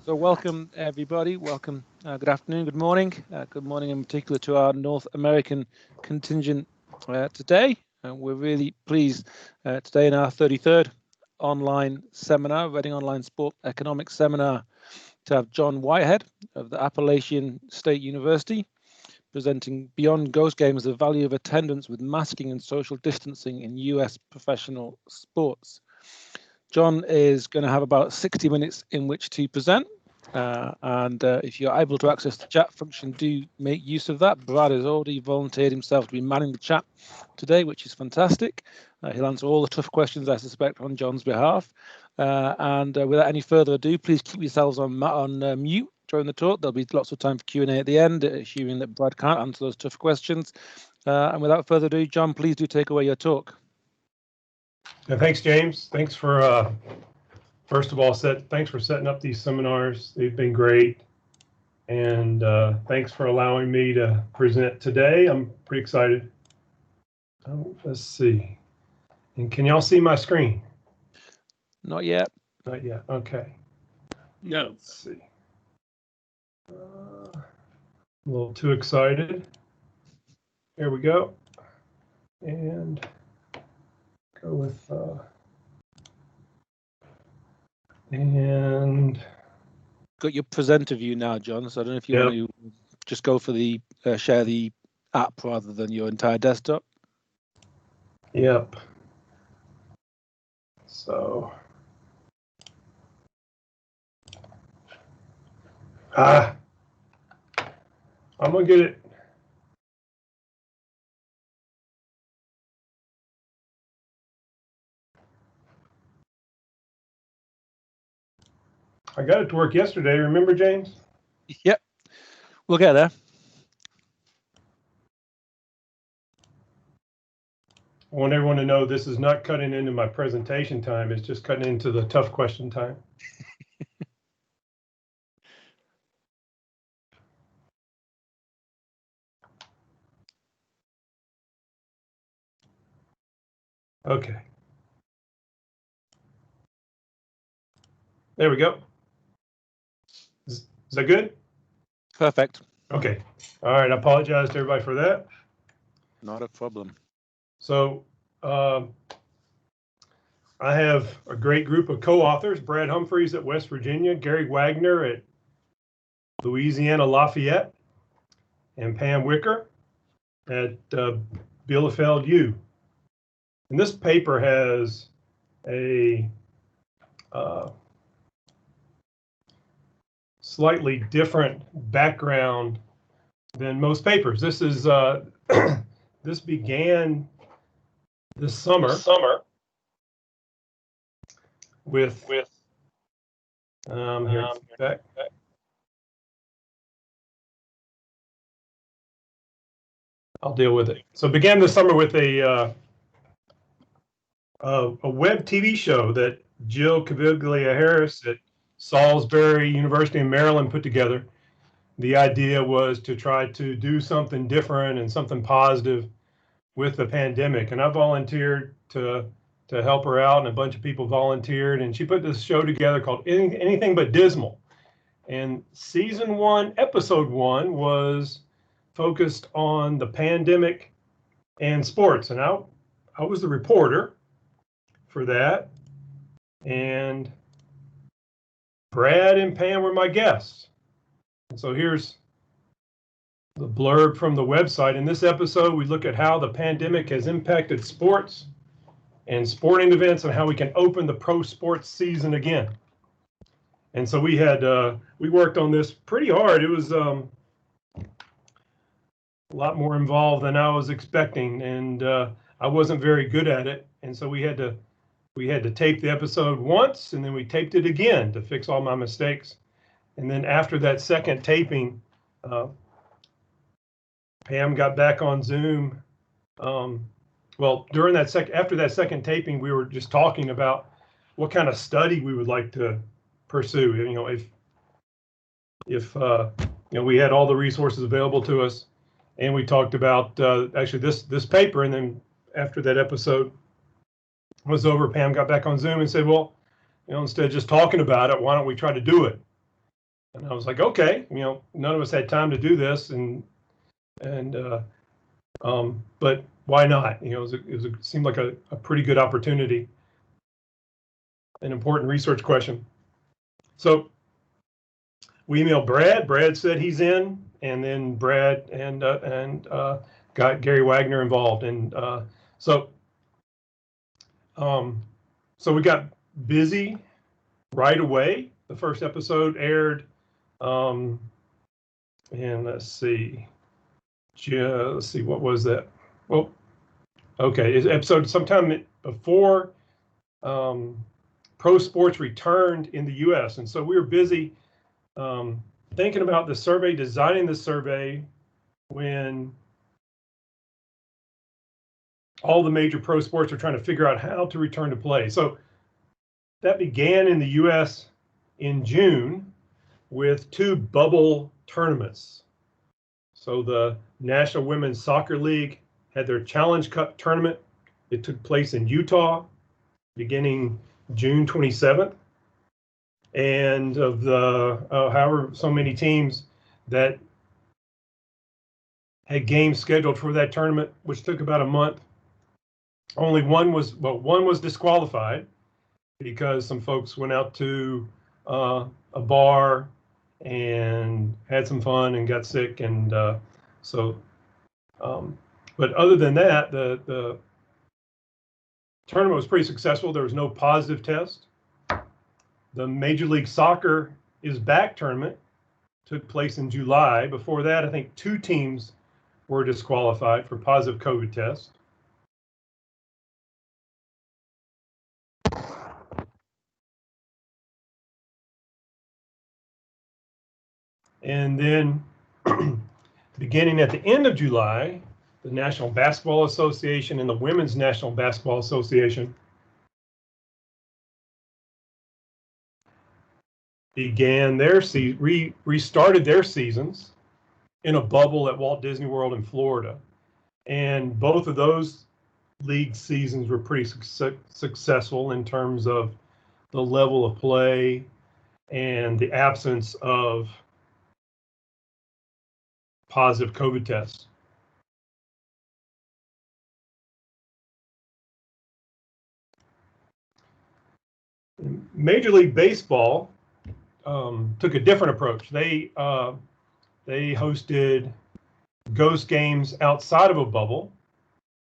So welcome, everybody. Welcome. Good afternoon, good morning. Good morning in particular to our North American contingent today. We're really pleased today in our 33rd online seminar, Reading Online Sport Economics Seminar, to have John Whitehead of the Appalachian State University presenting Beyond Ghost Games, the value of attendance with masking and social distancing in US professional sports. John is going to have about 60 minutes in which to present. And if you're able to access the chat function, do make use of that. Brad has already volunteered himself to be manning the chat today, which is fantastic. He'll answer all the tough questions, I suspect, on John's behalf. And without any further ado, please keep yourselves on mute during the talk. There'll be lots of time for Q&A at the end, assuming that Brad can't answer those tough questions. And without further ado, John, please do take away your talk. Thanks, James. Thanks for first of all, thanks for setting up these seminars. They've been great. And thanks for allowing me to present today. I'm pretty excited. Oh, let's see. And can y'all see my screen? Not yet. Not yet. Okay. No. Let's see. A little too excited. Here we go. And go with and got your presenter view now, John. So I don't know if you want to just go for the share the app rather than your entire desktop. Yep. So I'm gonna get it. I got it to work yesterday. Remember, James? Yep. We'll get there. I want everyone to know this is not cutting into my presentation time. It's just cutting into the tough question time. Okay. There we go. Is that good? Perfect. Okay. All right. I apologize to everybody for that. Not a problem. So I have a great group of co-authors: Brad Humphreys at West Virginia, Gary Wagner at Louisiana Lafayette, and Pam Wicker at Bielefeld U. And this paper has a slightly different background than most papers. This is this began this summer with here back. I'll deal with it. So it began this summer with a web TV show that Jill Caviglia-Harris at Salisbury University in Maryland put together. The idea was to try to do something different and something positive with the pandemic. And I volunteered to help her out, and a bunch of people volunteered. And she put this show together called Anything But Dismal. And season 1, episode 1 was focused on the pandemic and sports. And I was the reporter for that. And Brad and Pam were my guests. And so here's the blurb from the website. In this episode, we look at how the pandemic has impacted sports and sporting events and how we can open the pro sports season again. And so we worked on this pretty hard. It was a lot more involved than I was expecting, and I wasn't very good at it. And so we had to tape the episode once, and then we taped it again to fix all my mistakes. And then after that second taping, Pam got back on Zoom. Well, after that second taping, we were just talking about what kind of study we would like to pursue. You know, if we had all the resources available to us, and we talked about actually this paper. And then after that episode was over, Pam got back on Zoom and said, well, instead of just talking about it, why don't we try to do it? And I was like, okay, none of us had time to do this, but why not? It seemed like a pretty good opportunity, an important research question. So we emailed Brad. Brad said he's in, and then Brad and got Gary Wagner involved, and so we got busy right away. The first episode aired, and let's see, what was that? Well, okay, it's episode sometime before pro sports returned in the U.S., and so we were busy thinking about the survey, designing the survey when all the major pro sports are trying to figure out how to return to play. So that began in the U.S. in June with 2 bubble tournaments. So the National Women's Soccer League had their Challenge Cup tournament. It took place in Utah beginning June 27th. And of the however so many teams that had games scheduled for that tournament, which took about a month, only one was disqualified because some folks went out to a bar and had some fun and got sick, and but other than that, the tournament was pretty successful. There was no positive test. The Major League Soccer is Back tournament took place in July. Before that, I think 2 teams were disqualified for positive COVID tests. And then beginning at the end of July, the National Basketball Association and the Women's National Basketball Association began their restarted their seasons in a bubble at Walt Disney World in Florida. And both of those league seasons were pretty successful in terms of the level of play and the absence of positive COVID tests. Major League Baseball took a different approach. They hosted ghost games outside of a bubble.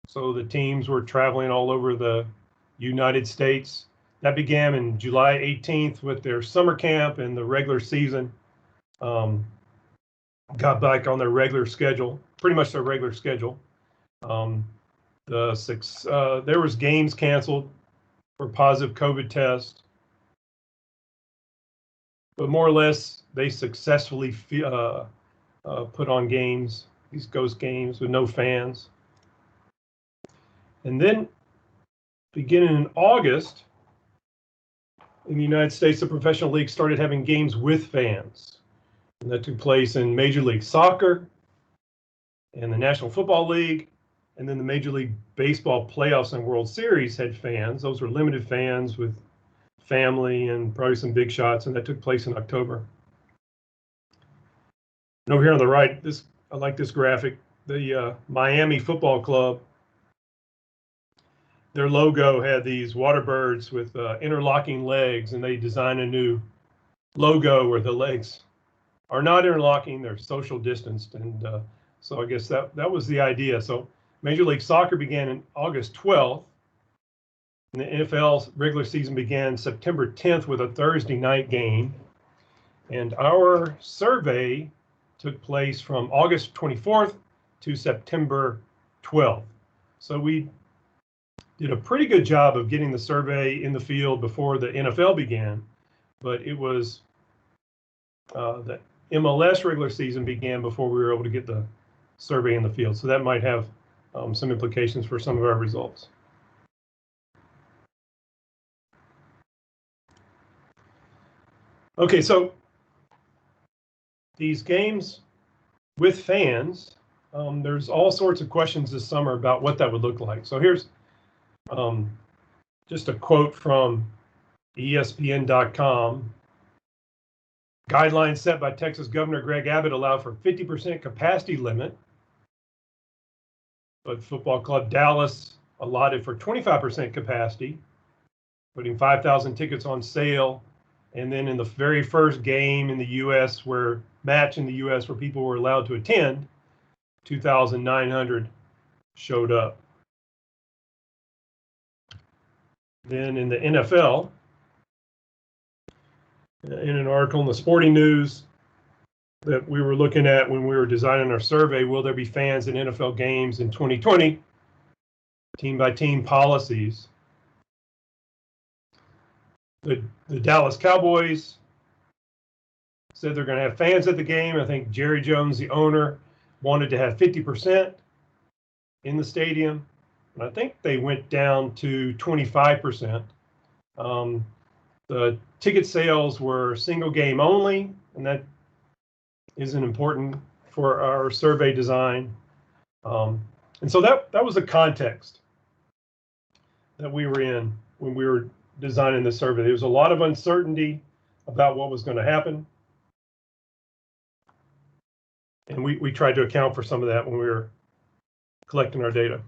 So the teams were traveling all over the United States. That began in July 18th with their summer camp, and the regular season got back on their regular schedule, pretty much their regular schedule. There was games canceled for positive COVID tests, but more or less they successfully put on games, these ghost games with no fans. And then beginning in August, in the United States, the professional league started having games with fans. And that took place in Major League Soccer and the National Football League. And then the Major League Baseball playoffs and World Series had fans. Those were limited fans with family and probably some big shots, and that took place in October. And over here on the right, I like this graphic. The Miami Football Club, their logo had these water birds with interlocking legs, and they designed a new logo where the legs are not interlocking, they're social distanced. And so I guess that was the idea. So Major League Soccer began in August 12th, and the NFL's regular season began September 10th with a Thursday night game. And our survey took place from August 24th to September 12th. So we did a pretty good job of getting the survey in the field before the NFL began, but it was the MLS regular season began before we were able to get the survey in the field. So that might have some implications for some of our results. Okay, so these games with fans, there's all sorts of questions this summer about what that would look like. So here's just a quote from ESPN.com. Guidelines set by Texas Governor Greg Abbott allow for 50% capacity limit, but Football Club Dallas allotted for 25% capacity, putting 5,000 tickets on sale. And then in the very first game in the U.S., match in the U.S. where people were allowed to attend, 2,900 showed up. Then in the NFL, in an article in the Sporting News that we were looking at when we were designing our survey, will there be fans in NFL games in 2020? Team by team policies. The Dallas Cowboys said they're going to have fans at the game. I think Jerry Jones, the owner, wanted to have 50% in the stadium. And I think they went down to 25%. The ticket sales were single game only, and that isn't important for our survey design. And so that was the context that we were in when we were designing the survey. There was a lot of uncertainty about what was going to happen. And we tried to account for some of that when we were collecting our data.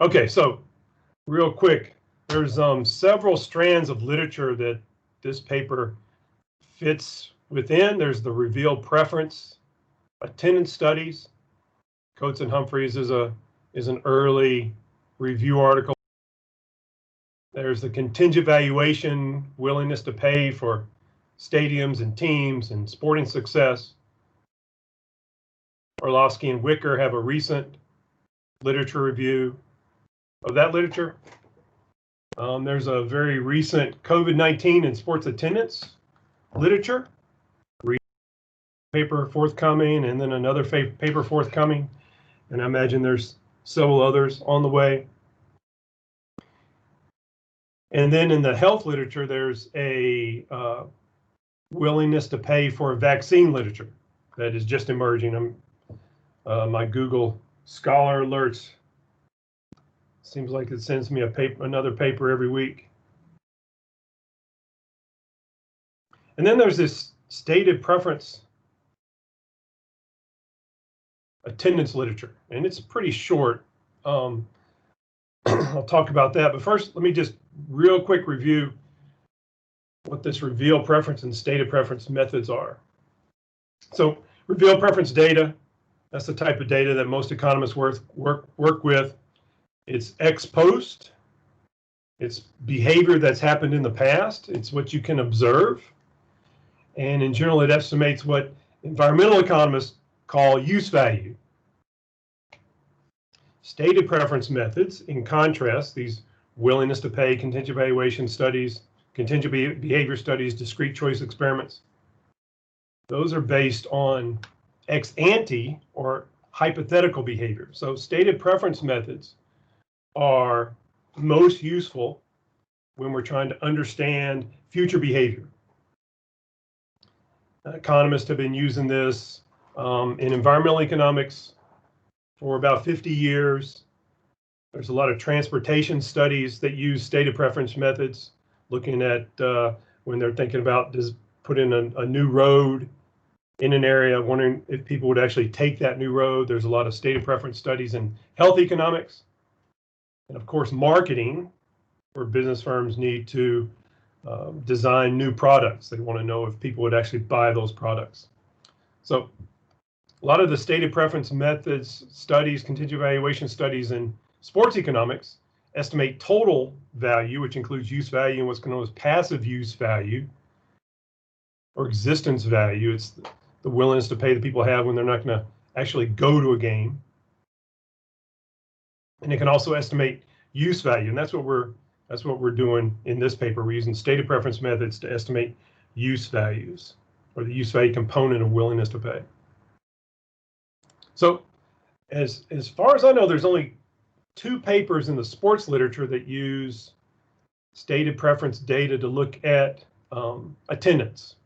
Okay, so real quick, there's several strands of literature that this paper fits within. There's the revealed preference attendance studies. Coates and Humphreys is an early review article. There's the contingent valuation, willingness to pay for stadiums and teams and sporting success. Orlovsky and Wicker have a recent literature review of that literature. There's a very recent COVID-19 and sports attendance literature paper forthcoming, and then another paper forthcoming. And I imagine there's several others on the way. And then in the health literature, there's a willingness to pay for vaccine literature that is just emerging. My Google Scholar alerts seems like it sends me another paper every week. And then there's this stated preference attendance literature, and it's pretty short. I'll talk about that, but first let me just real quick review what this reveal preference and stated preference methods are. So reveal preference data, that's the type of data that most economists work with. It's ex post, it's behavior that's happened in the past, it's what you can observe, and in general it estimates what environmental economists call use value. Stated preference methods, in contrast, these willingness to pay, contingent valuation studies, contingent behavior studies, discrete choice experiments, those are based on ex ante or hypothetical behavior. So stated preference methods are most useful when we're trying to understand future behavior. Economists have been using this in environmental economics for about 50 years. There's a lot of transportation studies that use stated preference methods, looking at when they're thinking about put in a new road in an area, wondering if people would actually take that new road. There's a lot of stated preference studies in health economics. And of course, marketing, where business firms need to design new products. They want to know if people would actually buy those products. So a lot of the stated preference methods studies, contingent valuation studies in sports economics estimate total value, which includes use value and what's known as passive use value or existence value. It's the willingness to pay that people have when they're not going to actually go to a game. And it can also estimate use value, and that's what we're doing in this paper. We're using stated preference methods to estimate use values, or the use value component of willingness to pay. So as far as I know, there's only 2 papers in the sports literature that use stated preference data to look at attendance.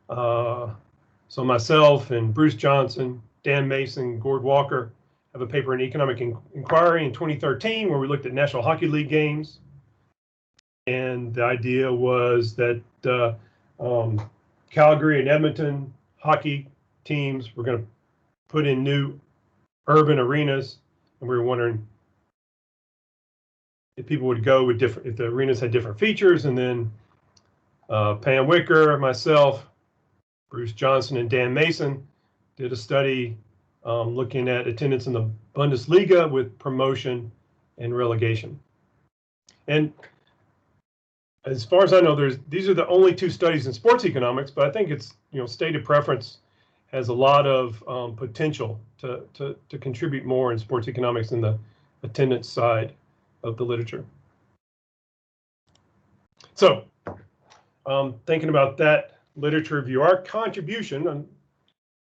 So myself and Bruce Johnson, Dan Mason, Gord Walker have a paper in Economic Inquiry in 2013 where we looked at National Hockey League games. And the idea was that Calgary and Edmonton hockey teams were going to put in new urban arenas, and we were wondering if people would go with different, if the arenas had different features. And then Pam Wicker, myself, Bruce Johnson, and Dan Mason did a study looking at attendance in the Bundesliga with promotion and relegation. And as far as I know, these are the only two studies in sports economics, but I think it's, stated preference has a lot of potential to contribute more in sports economics than the attendance side of the literature. So thinking about that literature review, our contribution, and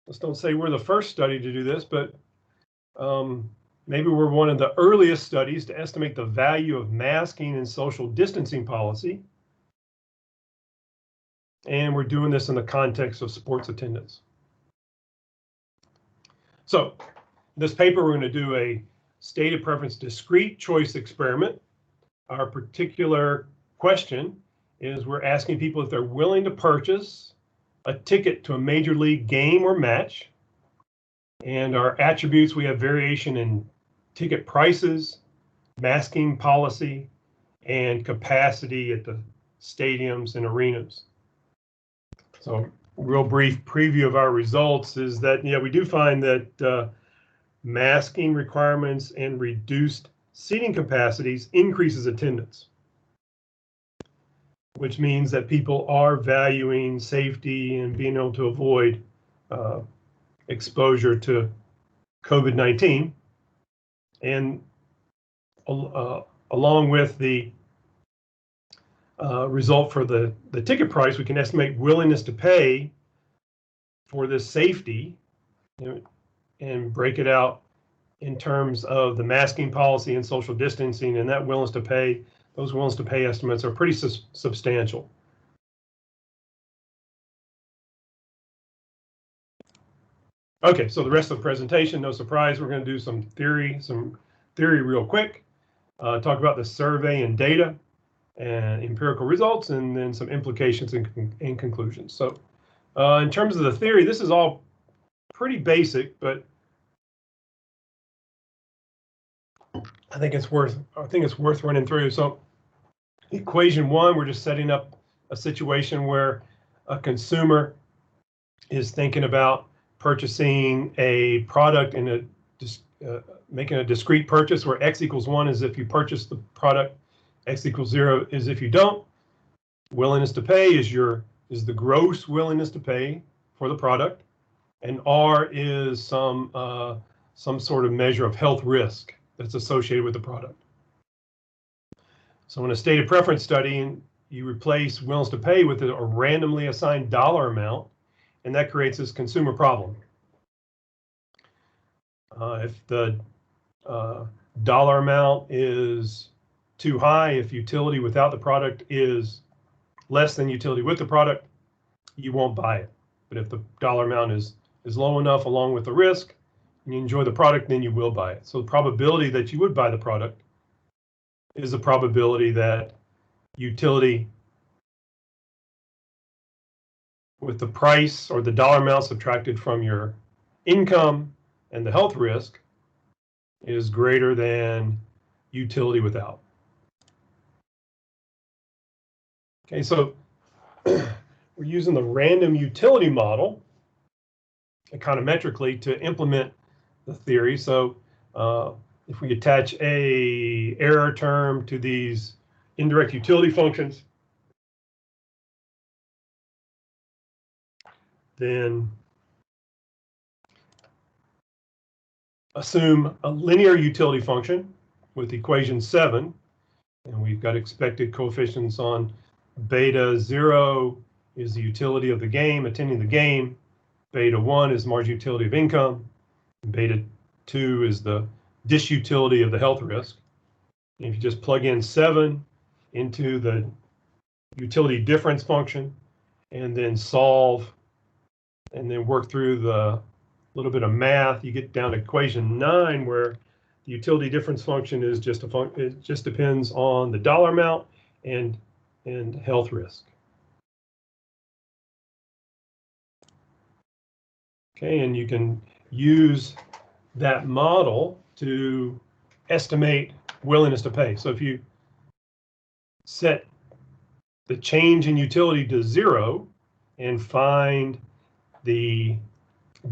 let's don't say we're the first study to do this, but maybe we're one of the earliest studies to estimate the value of masking and social distancing policy. And we're doing this in the context of sports attendance. So in this paper, we're going to do a stated preference discrete choice experiment. Our particular question is we're asking people if they're willing to purchase a ticket to a major league game or match. And our attributes, we have variation in ticket prices, masking policy, and capacity at the stadiums and arenas. So real brief preview of our results is that, we do find that masking requirements and reduced seating capacities increases attendance, which means that people are valuing safety and being able to avoid exposure to COVID-19. And along with the result for the ticket price, we can estimate willingness to pay for this safety, and break it out in terms of the masking policy and social distancing, and that willingness to pay, those willingness to pay estimates are pretty substantial. Okay, so the rest of the presentation, no surprise, we're going to do some theory real quick, talk about the survey and data and empirical results, and then some implications and conclusions. So in terms of the theory, this is all pretty basic, but I think it's worth running through. So equation one, we're just setting up a situation where a consumer is thinking about purchasing a product in making a discrete purchase where x equals 1 is if you purchase the product, x equals 0 is if you don't. Willingness to pay is the gross willingness to pay for the product, and R is some sort of measure of health risk that's associated with the product. So in a stated preference study, you replace willingness to pay with a randomly assigned dollar amount, and that creates this consumer problem. If the dollar amount is too high, if utility without the product is less than utility with the product, you won't buy it. But if the dollar amount is low enough along with the risk, and you enjoy the product, then you will buy it. So the probability that you would buy the product is the probability that utility with the price or the dollar amount subtracted from your income and the health risk is greater than utility without. Okay, so we're using the random utility model econometrically to implement the theory. So if we attach a error term to these indirect utility functions, then assume a linear utility function with equation 7, and we've got expected coefficients on beta 0 is the utility of the game, attending the game, beta 1 is marginal utility of income, and beta 2 is the disutility of the health risk. And if you just plug in 7 into the utility difference function and then solve and then work through the little bit of math, you get down to equation 9 where the utility difference function is just it just depends on the dollar amount and health risk. Okay, and you can use that model to estimate willingness to pay. So if you set the change in utility to 0 and find the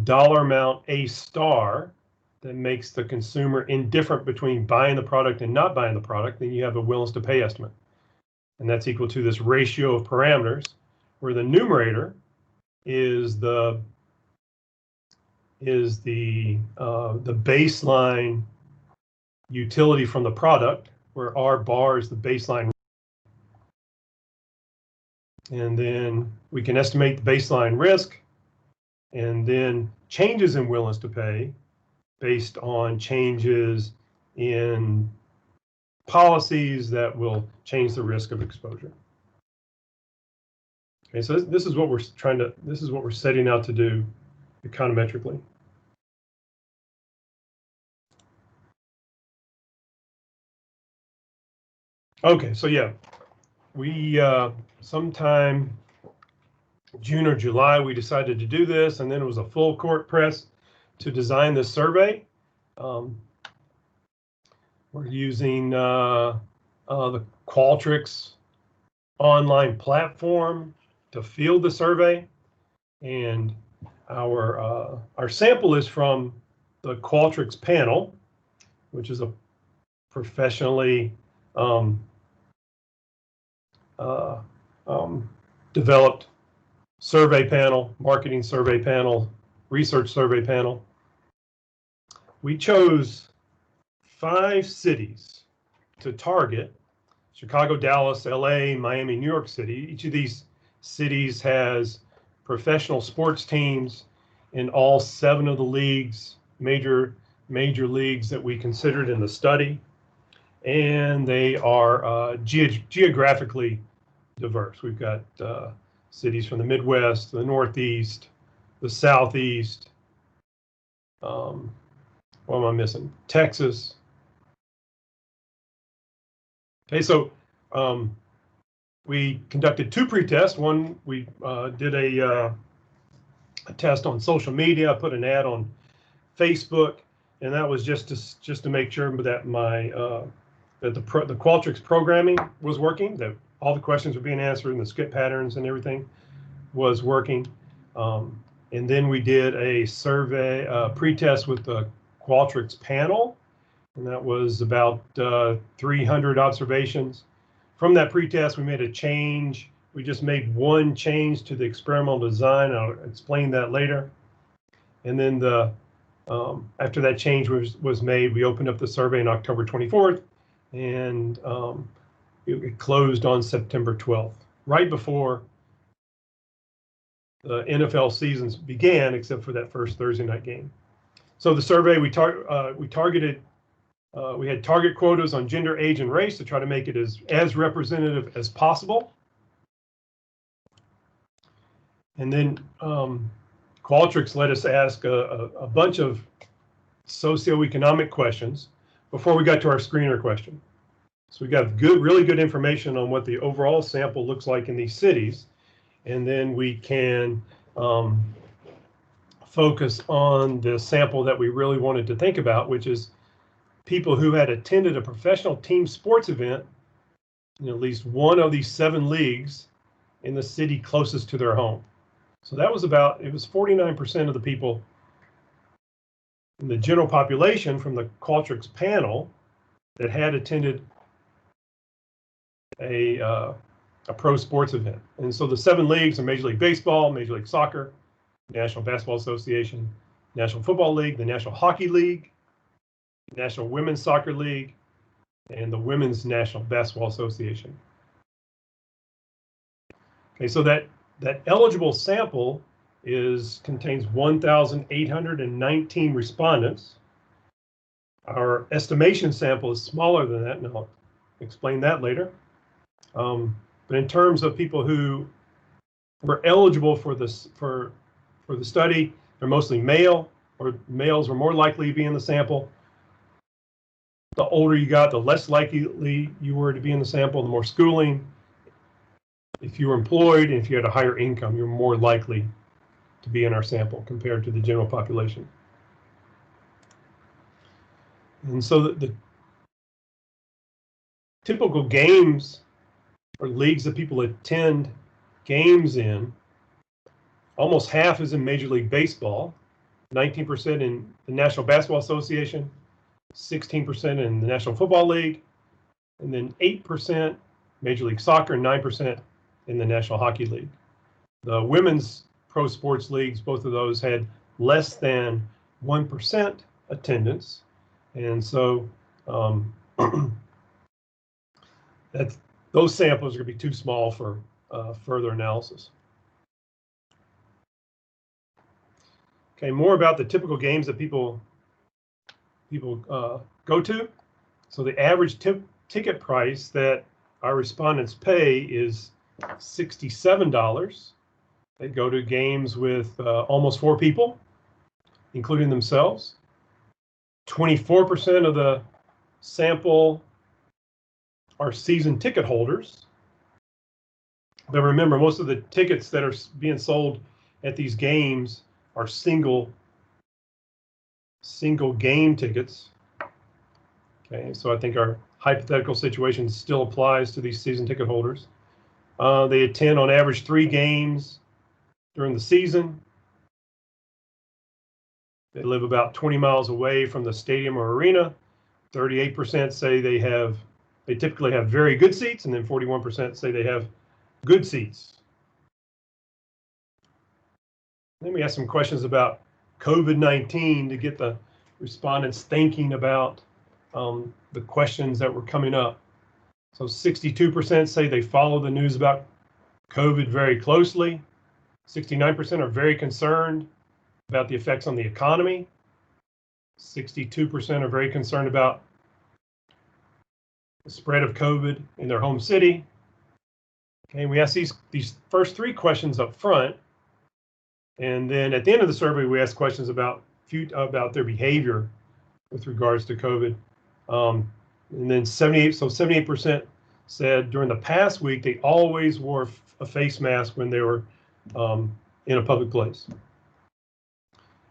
dollar amount A star that makes the consumer indifferent between buying the product and not buying the product, then you have a willingness to pay estimate. And that's equal to this ratio of parameters, where the numerator is the baseline utility from the product, where R bar is the baseline. And then we can estimate the baseline risk, and then changes in willingness to pay based on changes in policies that will change the risk of exposure. Okay, so this is what we're setting out to do econometrically. Okay, so yeah, we sometime June or July, we decided to do this, and then it was a full court press to design this survey. We're using the Qualtrics online platform to field the survey, and our sample is from the Qualtrics panel, which is a professionally developed survey panel, marketing survey panel, research survey panel. We chose 5 cities to target: Chicago, Dallas, LA, Miami, New York City. Each of these cities has professional sports teams in all 7 of the leagues, major leagues that we considered in the study. And they are geographically diverse. We've got cities from the Midwest, the Northeast, the Southeast. What am I missing? Texas. Okay, so we conducted 2 pre-tests. One, we did a test on social media. I put an ad on Facebook, and that was just to make sure that that the Qualtrics programming was working, that all the questions were being answered, and the skip patterns and everything was working. And then we did a survey pre-test with the Qualtrics panel, and that was about 300 observations. From that pre-test, we made a change. We just made one change to the experimental design. I'll explain that later. And then after that change was made, we opened up the survey on October 24th, and it closed on September 12th, right before the NFL seasons began, except for that first Thursday night game. So the survey, we had target quotas on gender, age, and race to try to make it as representative as possible. And then Qualtrics let us ask a bunch of socioeconomic questions before we got to our screener question. So we got really good information on what the overall sample looks like in these cities, and then we can focus on the sample that we really wanted to think about, which is people who had attended a professional team sports event in at least one of these 7 leagues in the city closest to their home. So that was it was 49% of the people in the general population from the Qualtrics panel that had attended a pro sports event. And so the 7 leagues are Major League Baseball, Major League Soccer, National Basketball Association, National Football League, the National Hockey League, National Women's Soccer League, and the Women's National Basketball Association. Okay, so that eligible sample contains 1,819 respondents. Our estimation sample is smaller than that, and I'll explain that later. But in terms of people who were eligible for the study, they're mostly male, or males were more likely to be in the sample. the older you got, the less likely you were to be in the sample, the more schooling. If you were employed and if you had a higher income, you're more likely to be in our sample compared to the general population. And so the typical games or leagues that people attend games in, almost half is in Major League Baseball, 19% in the National Basketball Association, 16% in the National Football League, and then 8% Major League Soccer, and 9% in the National Hockey League. The women's pro sports leagues, both of those had less than 1% attendance. And so those samples are going to be too small for further analysis. Okay, more about the typical games that people go to. So the average ticket price that our respondents pay is $67. They go to games with almost 4 people, including themselves. 24% of the sample are season ticket holders. But remember, most of the tickets that are being sold at these games are single game tickets. Okay, so I think our hypothetical situation still applies to these season ticket holders. They attend on average 3 games during the season. They live about 20 miles away from the stadium or arena. 38% say they typically have very good seats, and then 41% say they have good seats. Then we ask some questions about COVID-19 to get the respondents thinking about the questions that were coming up. So 62% say they follow the news about COVID very closely. 69% are very concerned about the effects on the economy. 62% are very concerned about the spread of COVID in their home city. Okay, we ask these first 3 questions up front, and then at the end of the survey, we ask questions about their behavior with regards to COVID. And then 78% said during the past week they always wore a face mask when they were in a public place.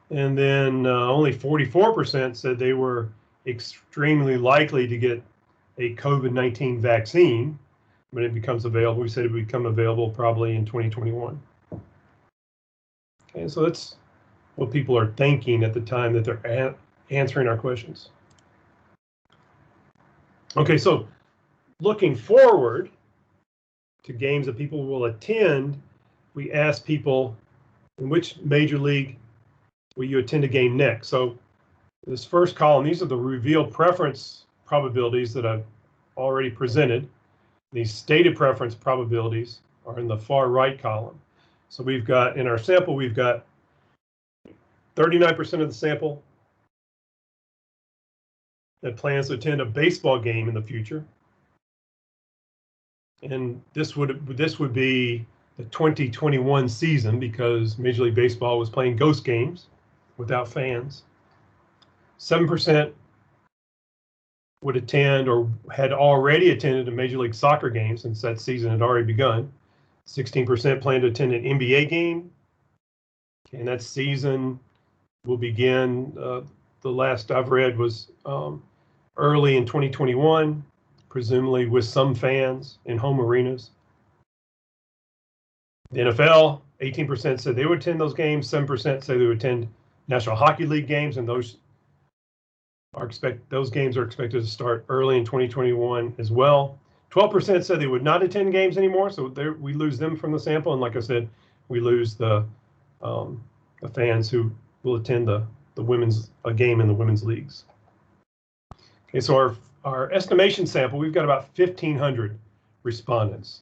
And then only 44% said they were extremely likely to get a COVID-19 vaccine when it becomes available. We said it would become available probably in 2021. Okay, so that's what people are thinking at the time that they're answering our questions. Okay, so looking forward to games that people will attend, we ask people, in which major league will you attend a game next? So this first column, these are the revealed preference probabilities that I've already presented. These stated preference probabilities are in the far right column. So we've got, in our sample, we've got 39% of the sample that plans to attend a baseball game in the future. And this would be the 2021 season, because Major League Baseball was playing ghost games without fans. 7% would attend or had already attended a Major League Soccer game since that season had already begun. 16% plan to attend an NBA game. And that season will begin, the last I've read was early in 2021, presumably with some fans in home arenas. The NFL, 18% said they would attend those games. 7% say they would attend National Hockey League games, and those games are expected to start early in 2021 as well. 12% said they would not attend games anymore, so we lose them from the sample. And like I said, we lose the fans who will attend a game in the women's leagues. Okay, so our estimation sample, we've got about 1,500 respondents.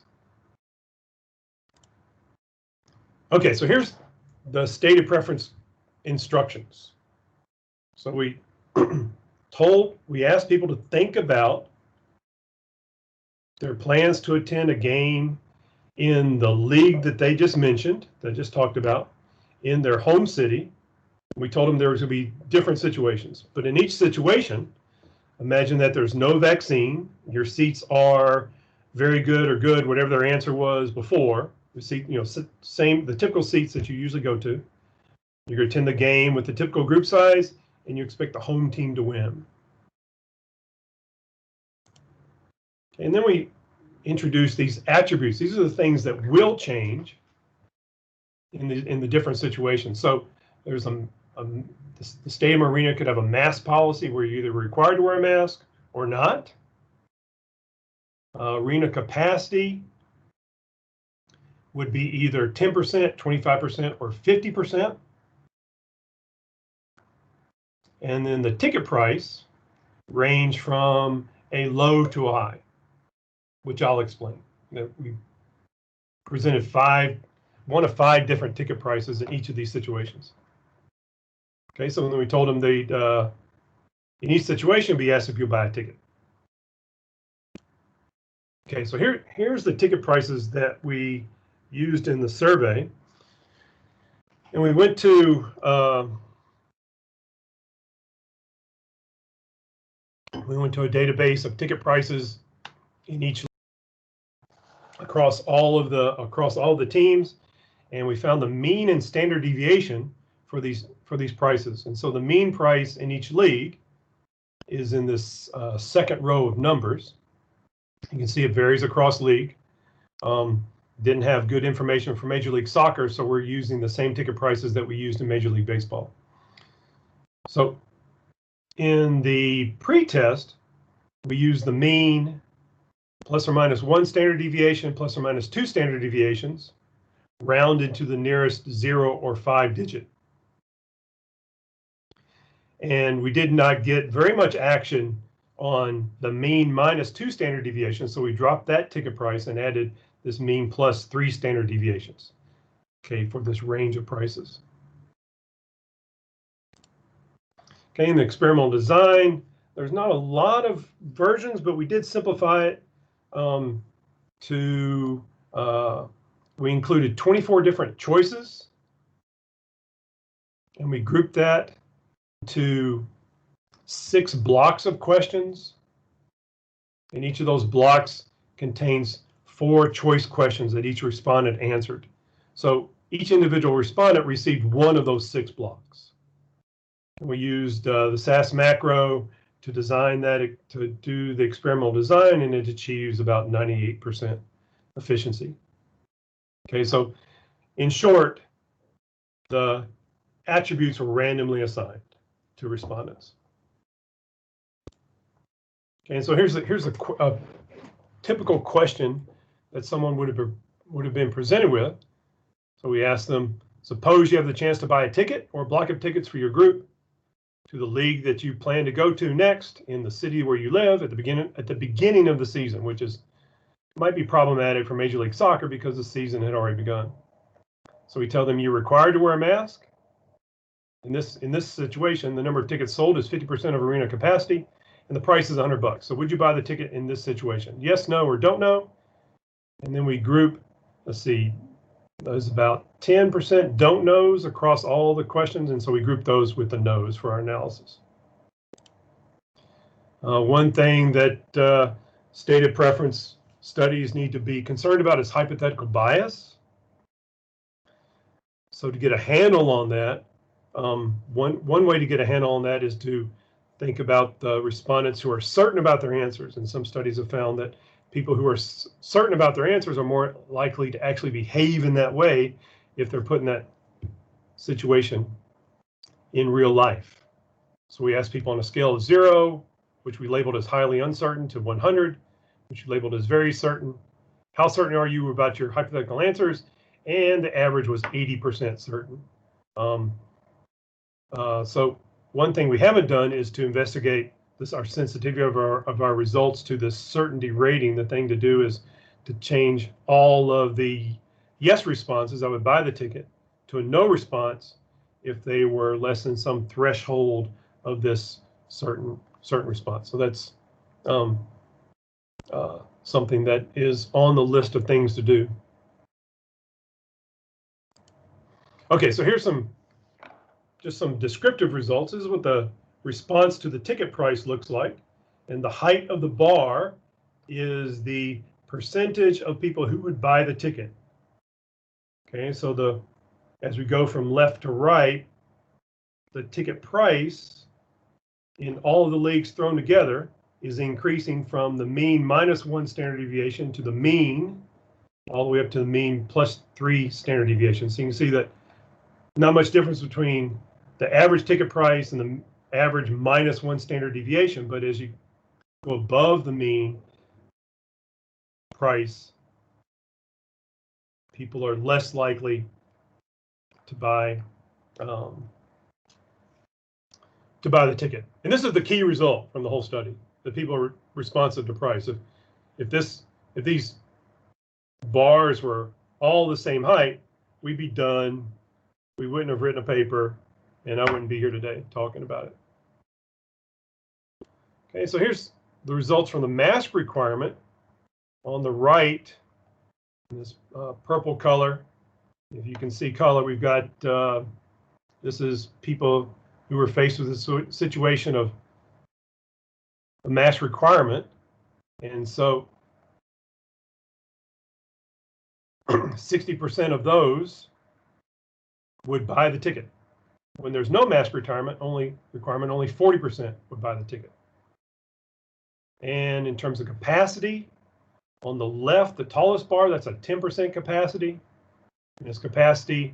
Okay, so here's the stated preference instructions. So we asked people to think about their plans to attend a game in the league that they just mentioned, that I just talked about, in their home city. We told them there was going to be different situations, but in each situation, Imagine that there's no vaccine. Your seats are very good or good, whatever their answer was before. The seat, the typical seats that you usually go to. You're going to attend the game with the typical group size, and you expect the home team to win. And then we introduce these attributes. These are the things that will change in the different situations. So there's the stadium arena could have a mask policy where you're either required to wear a mask or not. Arena capacity would be either 10%, 25%, or 50%. And then the ticket price range from a low to a high, which I'll explain. We presented one of five different ticket prices in each of these situations. Okay, so then we told them they'd, in each situation, be asked if you'll buy a ticket. Okay, so here's the ticket prices that we used in the survey. And we went to a database of ticket prices in each across all of the teams, and we found the mean and standard deviation for these prices. And so the mean price in each league is in this second row of numbers. You can see it varies across league. Didn't have good information for Major League Soccer, so we're using the same ticket prices that we used in Major League Baseball. So in the pre-test, we use the mean plus or minus 1 standard deviation, plus or minus 2 standard deviations, rounded to the nearest 0 or 5 digit. And we did not get very much action on the mean minus 2 standard deviations, so we dropped that ticket price and added this mean plus 3 standard deviations, okay, for this range of prices. Okay, in the experimental design, there's not a lot of versions, but we did simplify it we included 24 different choices, and we grouped that to 6 blocks of questions, and each of those blocks contains 4 choice questions that each respondent answered. So each individual respondent received one of those 6 blocks. And we used the SAS macro to design that, to do the experimental design, and it achieves about 98% efficiency. Okay, so in short, the attributes were randomly assigned to respondents. Okay, and so here's a typical question that someone would have been presented with. So we asked them, suppose you have the chance to buy a ticket or a block of tickets for your group to the league that you plan to go to next in the city where you live at the beginning of the season, which might be problematic for Major League Soccer because the season had already begun. So we tell them you're required to wear a mask. In this situation, the number of tickets sold is 50% of arena capacity, and the price is $100. So would you buy the ticket in this situation? Yes, no, or don't know. And then we group, let's see, there's about 10% don't knows across all the questions, and so we group those with the no's for our analysis. One thing that stated preference studies need to be concerned about is hypothetical bias. So to get a handle on that, one way to get a handle on that is to think about the respondents who are certain about their answers. And some studies have found that people who are certain about their answers are more likely to actually behave in that way if they're put in that situation in real life. So we asked people on a scale of 0, which we labeled as highly uncertain, to 100, which we labeled as very certain. How certain are you about your hypothetical answers? And the average was 80% certain. So one thing we haven't done is to investigate our sensitivity of our results to this certainty rating. The thing to do is to change all of the yes responses, I would buy the ticket, to a no response if they were less than some threshold of this certain response. So that's something that is on the list of things to do. Okay, so here's just some descriptive results. This is what the response to the ticket price looks like. And the height of the bar is the percentage of people who would buy the ticket. Okay, so as we go from left to right, the ticket price in all of the leagues thrown together is increasing from the mean -1 standard deviation to the mean all the way up to the mean +3 standard deviations. So you can see that not much difference between the average ticket price and the average -1 standard deviation, but as you go above the mean price, people are less likely to buy the ticket. And this is the key result from the whole study, that people are responsive to price. If these bars were all the same height, we'd be done. We wouldn't have written a paper, and I wouldn't be here today talking about it. Okay, so here's the results from the mask requirement. On the right, in this purple color, if you can see color, we've got, this is people who were faced with a situation of a mask requirement. And so 60% of those would buy the ticket. When there's no mask requirement, only 40% would buy the ticket. And in terms of capacity, on the left, the tallest bar, that's a 10% capacity. And as capacity,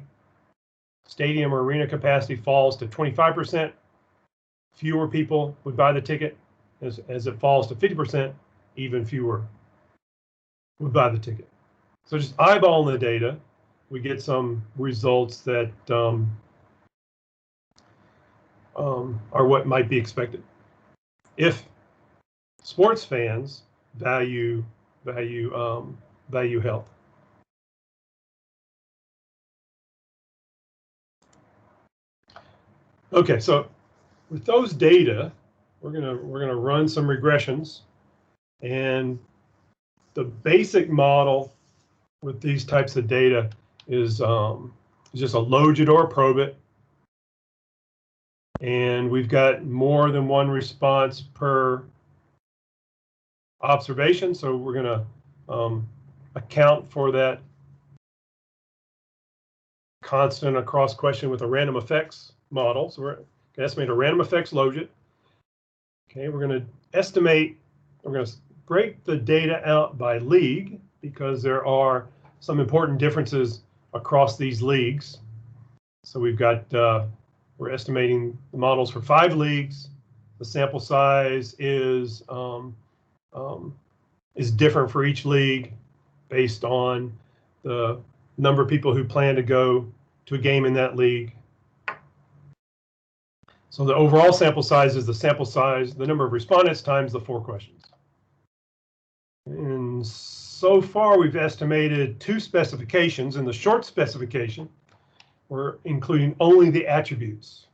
stadium or arena capacity falls to 25%, fewer people would buy the ticket. As it falls to 50%, even fewer would buy the ticket. So just eyeballing the data, we get some results that are what might be expected if sports fans value health. Okay, so with those data, we're gonna run some regressions, and the basic model with these types of data is just a load it or probe it, and we've got more than one response per observation, so we're gonna account for that constant across question with a random effects model. So we're going to estimate a random effects logit. Okay, we're going to estimate, we're going to break the data out by league because there are some important differences across these leagues. So we've got, we're estimating the models for 5 leagues. The sample size is different for each league based on the number of people who plan to go to a game in that league. So the overall sample size is the sample size, the number of respondents times the 4 questions. And so far we've estimated 2 specifications. In the short specification, we're including only the attributes.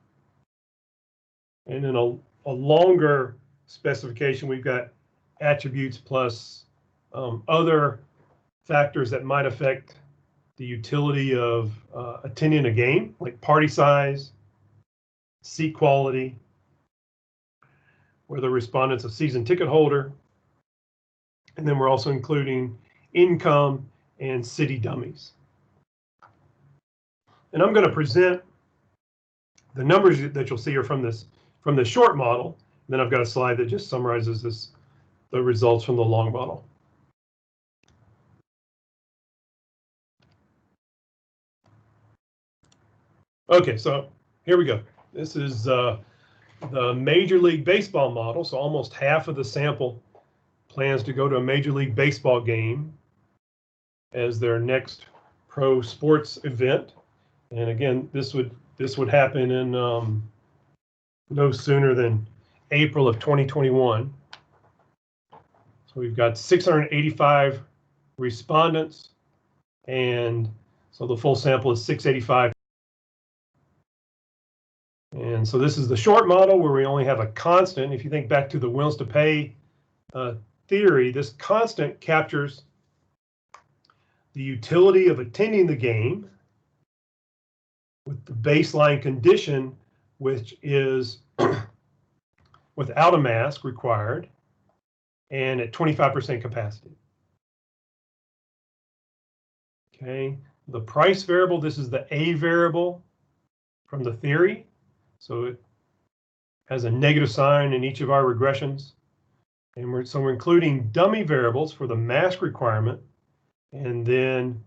And in a longer specification, we've got attributes plus other factors that might affect the utility of attending a game, like party size, seat quality, whether respondent's a season ticket holder, and then we're also including income and city dummies. And I'm going to present the numbers that you'll see are from the short model. And then I've got a slide that just summarizes the results from the long model. Okay, so here we go. This is the Major League Baseball model. So almost half of the sample plans to go to a Major League Baseball game as their next pro sports event. And again, this would happen in no sooner than April of 2021. So we've got 685 respondents, and so the full sample is 685. And so this is the short model where we only have a constant. If you think back to the willingness to pay theory, this constant captures the utility of attending the game with the baseline condition, which is without a mask required. and at 25% capacity. Okay, the price variable, this is the A variable from the theory. So it has a negative sign in each of our regressions. And we're including dummy variables for the mask requirement, and then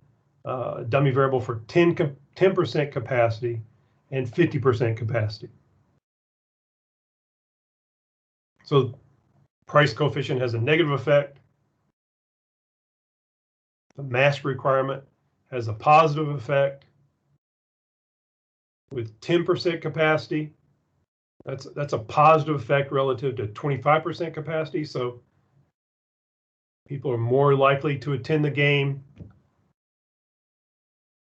dummy variable for 10% capacity and 50% capacity. So price coefficient has a negative effect. The mask requirement has a positive effect with 10% capacity. That's a positive effect relative to 25% capacity. So people are more likely to attend the game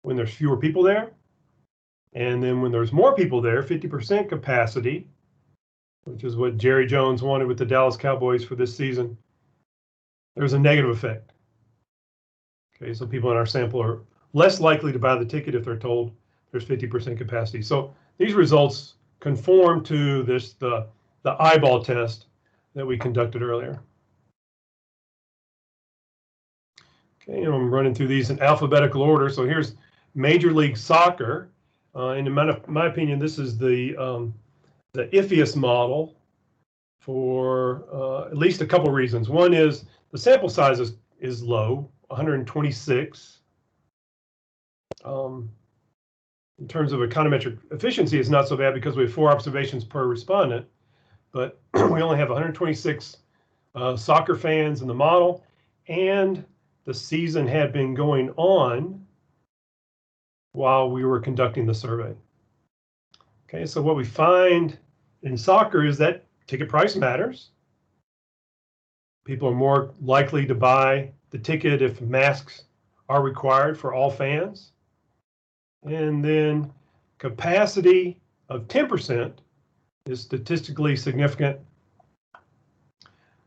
when there's fewer people there. And then when there's more people there, 50% capacity, which is what Jerry Jones wanted with the Dallas Cowboys for this season, there's a negative effect. Okay, so people in our sample are less likely to buy the ticket if they're told there's 50% capacity. So these results conform to the eyeball test that we conducted earlier. Okay, and I'm running through these in alphabetical order. So here's Major League Soccer. And in my opinion, this is the iffiest model for at least a couple reasons. One is the sample size is low, 126. In terms of econometric efficiency, it's not so bad because we have 4 observations per respondent, but we only have 126 soccer fans in the model, and the season had been going on while we were conducting the survey. Okay, so what we find in soccer is that ticket price matters. People are more likely to buy the ticket if masks are required for all fans. And then capacity of 10% is statistically significant,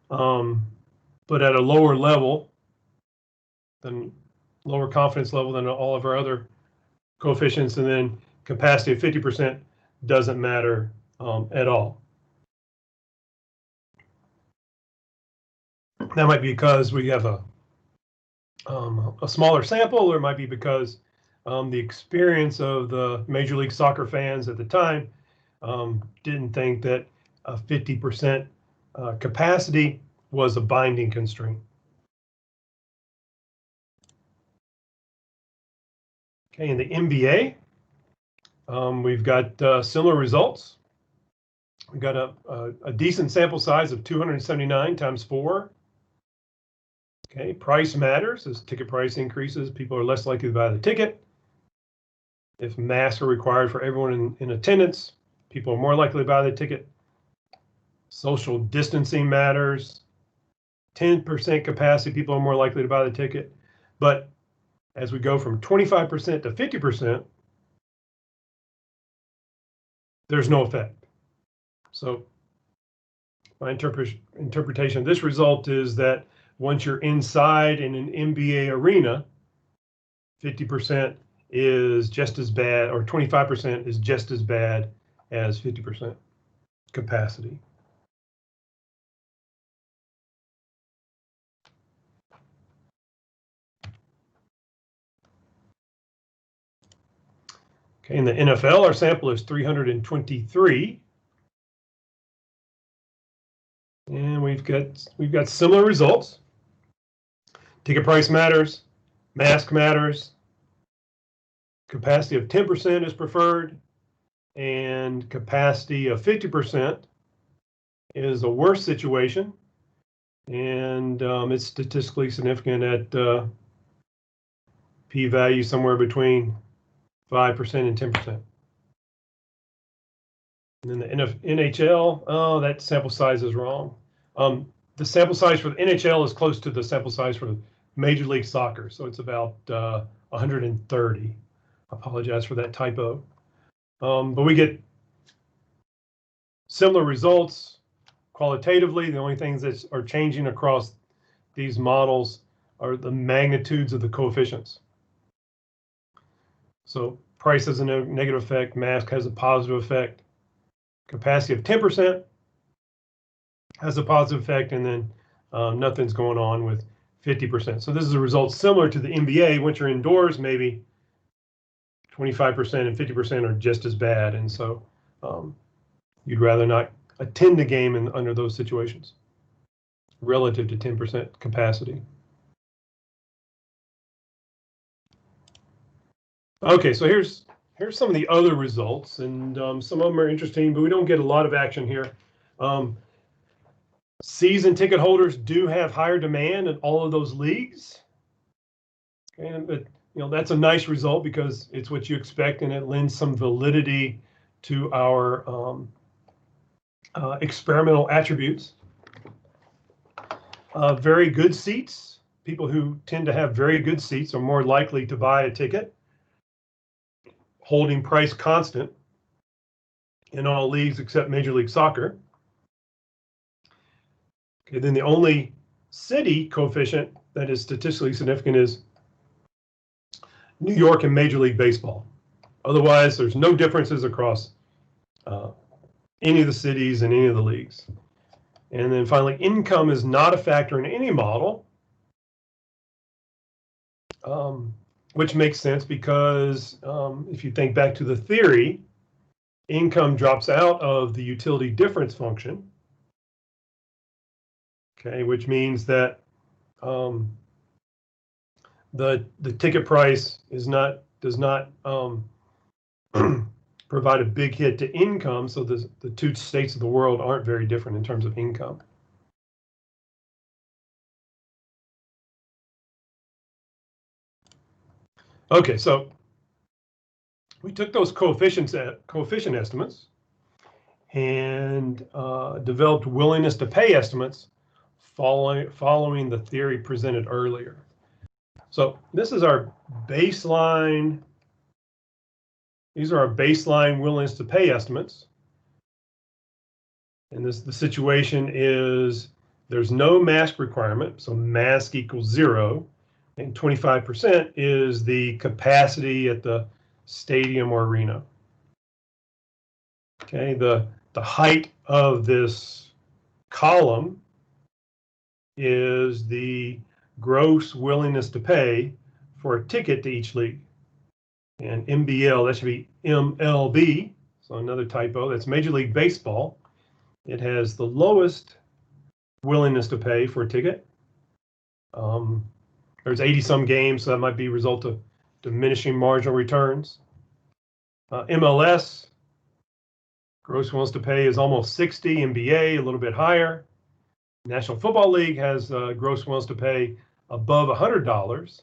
but at a lower level lower confidence level than all of our other coefficients. And then capacity of 50% doesn't matter at all. That might be because we have a smaller sample, or it might be because the experience of the Major League Soccer fans at the time didn't think that a 50% capacity was a binding constraint. Okay, in the NBA, we've got similar results. We've got a decent sample size of 279 times 4. Okay, price matters. As ticket price increases, people are less likely to buy the ticket. If masks are required for everyone in attendance, people are more likely to buy the ticket. Social distancing matters. 10% capacity, people are more likely to buy the ticket. But as we go from 25% to 50%, there's no effect. So my interpretation of this result is that once you're inside in an NBA arena, 50% is just as bad, or 25% is just as bad as 50% capacity. Okay, in the NFL, our sample is 323. And we've got similar results. Ticket price matters, mask matters, capacity of 10% is preferred, and capacity of 50% is a worse situation, and it's statistically significant at p-value somewhere between 5% and 10%. And then the NHL, oh, that sample size is wrong. The sample size for the NHL is close to the sample size for Major League Soccer, so it's about 130. I apologize for that typo. But we get similar results qualitatively. The only things that are changing across these models are the magnitudes of the coefficients. So price has a negative effect, mask has a positive effect, capacity of 10% has a positive effect, and then Nothing's going on with 50%. So this is a result similar to the NBA. Once you're indoors, maybe 25% and 50% are just as bad. And so you'd rather not attend a game under those situations relative to 10% capacity. Okay, so here's some of the other results, and some of them are interesting, but we don't get a lot of action here. Season ticket holders do have higher demand in all of those leagues, but that's a nice result because it's what you expect, and it lends some validity to our experimental attributes. Very good seats. People who tend to have very good seats are more likely to buy a ticket. Holding price constant in all leagues except Major League Soccer. Okay, then the only city coefficient that is statistically significant is New York and Major League Baseball. Otherwise, there's no differences across any of the cities and any of the leagues. And then finally, income is not a factor in any model, which makes sense because if you think back to the theory, income drops out of the utility difference function, okay, which means that the ticket price does not provide a big hit to income, so the two states of the world aren't very different in terms of income. Okay, so we took those coefficient estimates and developed willingness to pay estimates following the theory presented earlier. So this is our baseline. These are our baseline willingness to pay estimates. And the situation is there's no mask requirement, so mask equals 0. And 25% is the capacity at the stadium or arena. Okay, the height of this column is the gross willingness to pay for a ticket to each league. And MBL, that should be MLB, so another typo, that's Major League Baseball. It has the lowest willingness to pay for a ticket. There's 80-some games, so that might be a result of diminishing marginal returns. MLS, gross willingness to pay is almost 60. NBA, a little bit higher. National Football League has gross willingness to pay above $100.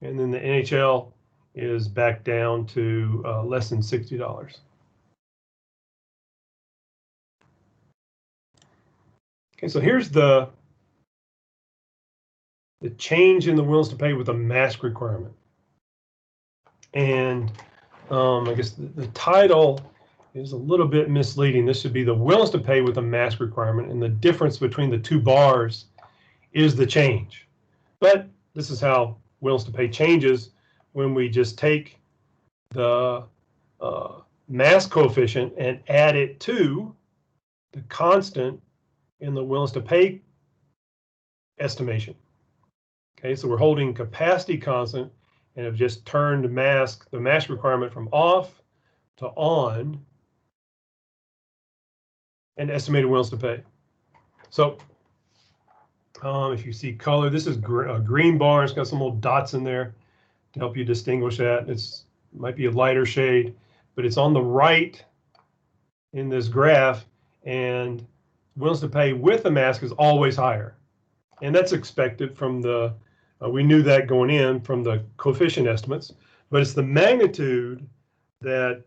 And then the NHL is back down to less than $60. Okay, so here's the change in the willingness to pay with a mask requirement. And I guess the title is a little bit misleading. This should be the willingness to pay with a mask requirement, and the difference between the two bars is the change. But this is how willingness to pay changes when we just take the mask coefficient and add it to the constant in the willingness to pay estimation. Okay, so we're holding capacity constant and have just turned the mask requirement from off to on and estimated willingness to pay. So if you see color, this is a green bar. It's got some little dots in there to help you distinguish that. It might be a lighter shade, but it's on the right in this graph, and willingness to pay with a mask is always higher. And that's expected from the, we knew that going in from the coefficient estimates, but it's the magnitude that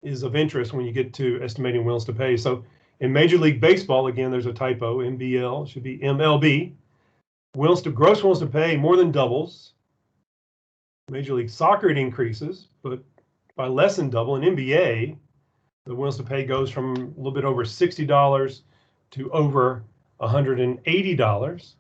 is of interest when you get to estimating willingness to pay. So in Major League Baseball, again, there's a typo, MBL, should be MLB. Gross willingness to pay more than doubles. Major League Soccer, it increases, but by less than double. In NBA, the willingness to pay goes from a little bit over $60 to over $180.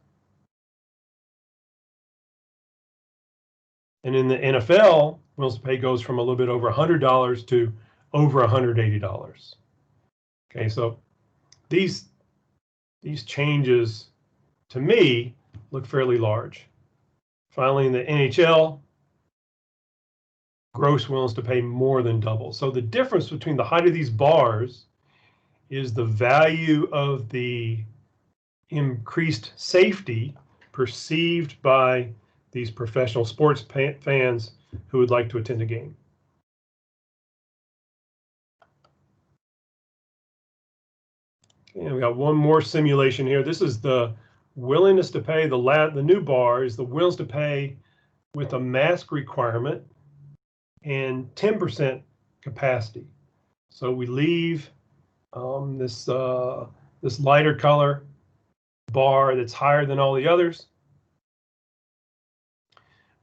And in the NFL, willingness to pay goes from a little bit over $100 to over $180. Okay, so these these changes, to me, look fairly large. Finally, in the NHL, gross willingness to pay more than double. So the difference between the height of these bars is the value of the increased safety perceived by these professional sports fans who would like to attend a game. And we got one more simulation here. This is the willingness to pay. The new bar is the willingness to pay with a mask requirement and 10% capacity. So we leave this lighter color bar that's higher than all the others.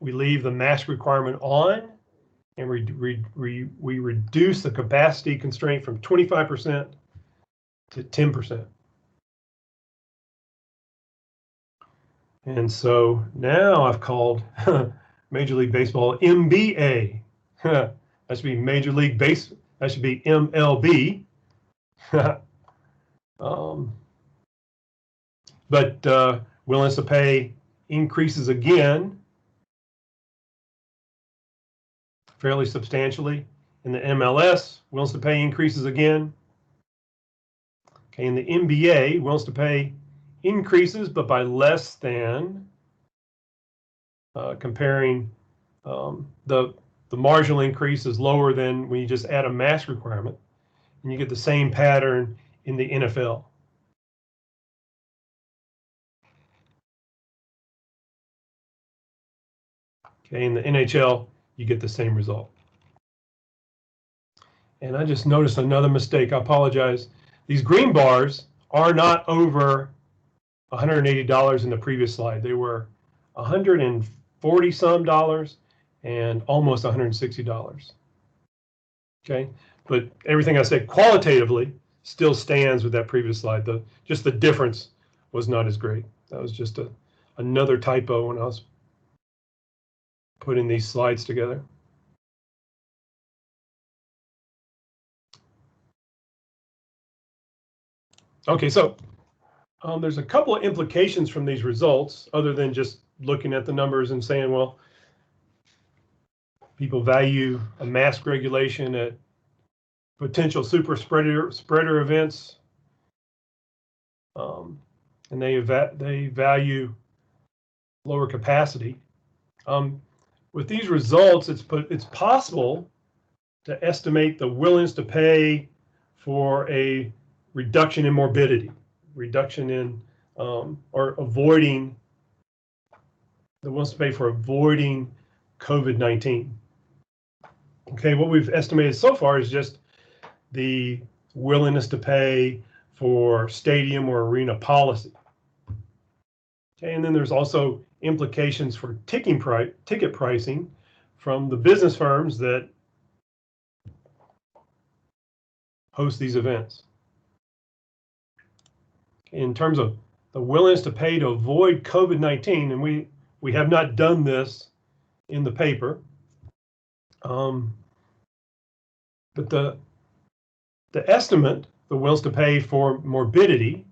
We leave the mask requirement on, and we reduce the capacity constraint from 25% to 10%. And so now I've called Major League Baseball MBA. That should be Major League Base. That should be MLB. But willingness to pay increases again fairly substantially. In the MLS, willingness to pay increases again. Okay, in the NBA, willingness to pay increases, but by less than, comparing the marginal increase is lower than when you just add a mask requirement, and you get the same pattern in the NFL. Okay, in the NHL, you get the same result. And I just noticed another mistake. I apologize. These green bars are not over $180 in the previous slide. They were $140 some dollars and almost $160. Okay, but everything I said qualitatively still stands with that previous slide. Just the difference was not as great. That was just another typo when I was putting these slides together. Okay, so there's a couple of implications from these results other than just looking at the numbers and saying, well, people value a mask regulation at potential super spreader events, and they value lower capacity. With these results, it's possible to estimate the willingness to pay for a reduction in morbidity, reduction in or avoiding the willingness to pay for avoiding COVID-19. Okay, what we've estimated so far is just the willingness to pay for stadium or arena policy. Okay, and then there's also implications for ticket pricing from the business firms that host these events. In terms of the willingness to pay to avoid COVID-19, and we have not done this in the paper, but the estimate, the willingness to pay for morbidity,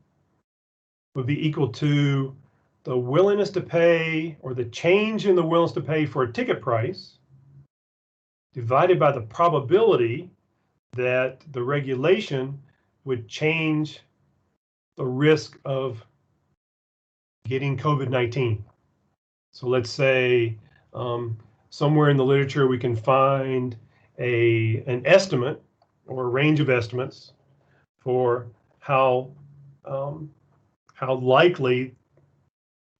would be equal to the willingness to pay, or the change in the willingness to pay for a ticket price, divided by the probability that the regulation would change the risk of getting COVID-19. So let's say somewhere in the literature we can find an estimate or a range of estimates for how likely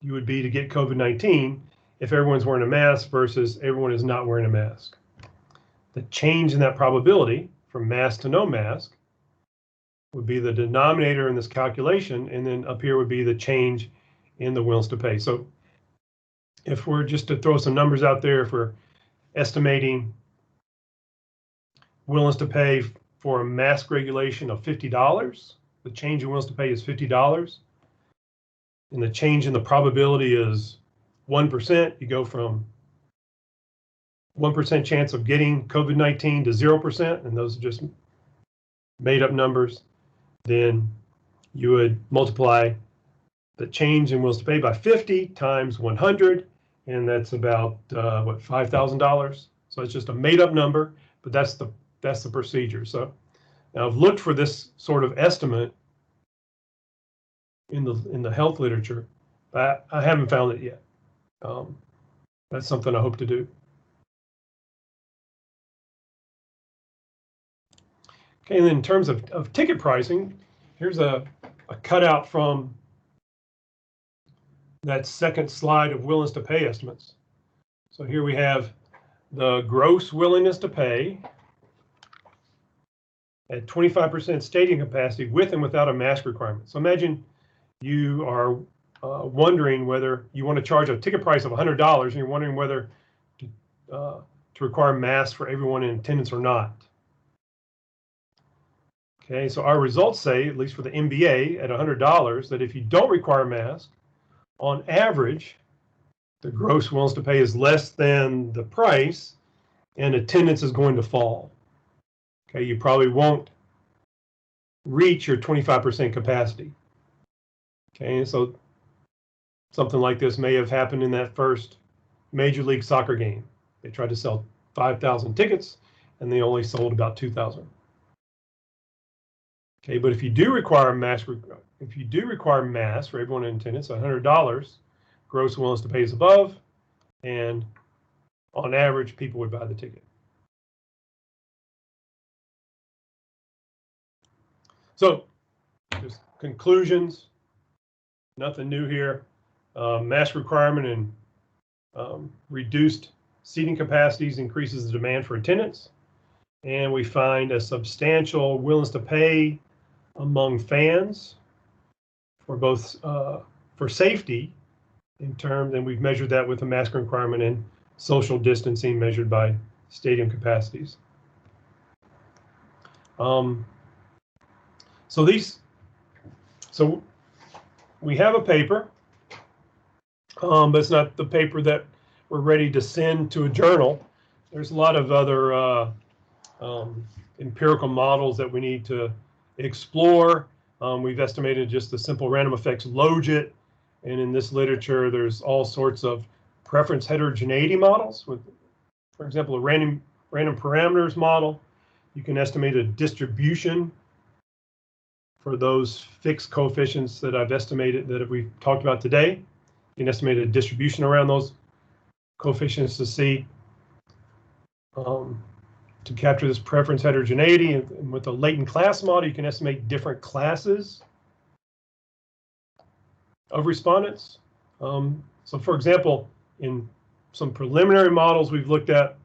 you would be to get COVID-19 if everyone's wearing a mask versus everyone is not wearing a mask. The change in that probability from mask to no mask would be the denominator in this calculation, and then up here would be the change in the willingness to pay. So if we're just to throw some numbers out there, if we're estimating willingness to pay for a mask regulation of $50, the change in willingness to pay is $50, and the change in the probability is 1%, you go from 1% chance of getting COVID-19 to 0%, and those are just made up numbers, then you would multiply the change in willingness to pay by 50 times 100, and that's about what, $5,000. So it's just a made-up number, but that's the procedure. So now I've looked for this sort of estimate in the health literature, but I haven't found it yet. That's something I hope to do. Okay, and then in terms of ticket pricing, here's a cutout from that second slide of willingness to pay estimates. So here we have the gross willingness to pay at 25% stadium capacity with and without a mask requirement. So imagine you are wondering whether you want to charge a ticket price of $100 and you're wondering whether to require masks for everyone in attendance or not. Okay, so our results say, at least for the MBA at $100, that if you don't require a mask, on average, the gross willingness to pay is less than the price and attendance is going to fall. Okay, you probably won't reach your 25% capacity. Okay, so something like this may have happened in that first Major League Soccer game. They tried to sell 5,000 tickets and they only sold about 2,000. Okay, but if you do require masks for everyone in attendance, $100, gross willingness to pay is above, and on average, people would buy the ticket. So, just conclusions. Nothing new here. Mask requirement and reduced seating capacities increases the demand for attendance, and we find a substantial willingness to pay among fans for both for safety in terms, and we've measured that with a mask requirement and social distancing measured by stadium capacities. So we have a paper, but it's not the paper that we're ready to send to a journal. There's a lot of other empirical models that we need to explore. We've estimated just the simple random effects logit, and in this literature, there's all sorts of preference heterogeneity models with, for example, a random parameters model. You can estimate a distribution for those fixed coefficients that I've estimated that we've talked about today. You can estimate a distribution around those coefficients to see to capture this preference heterogeneity. And with a latent class model, you can estimate different classes of respondents. So for example, in some preliminary models we've looked at,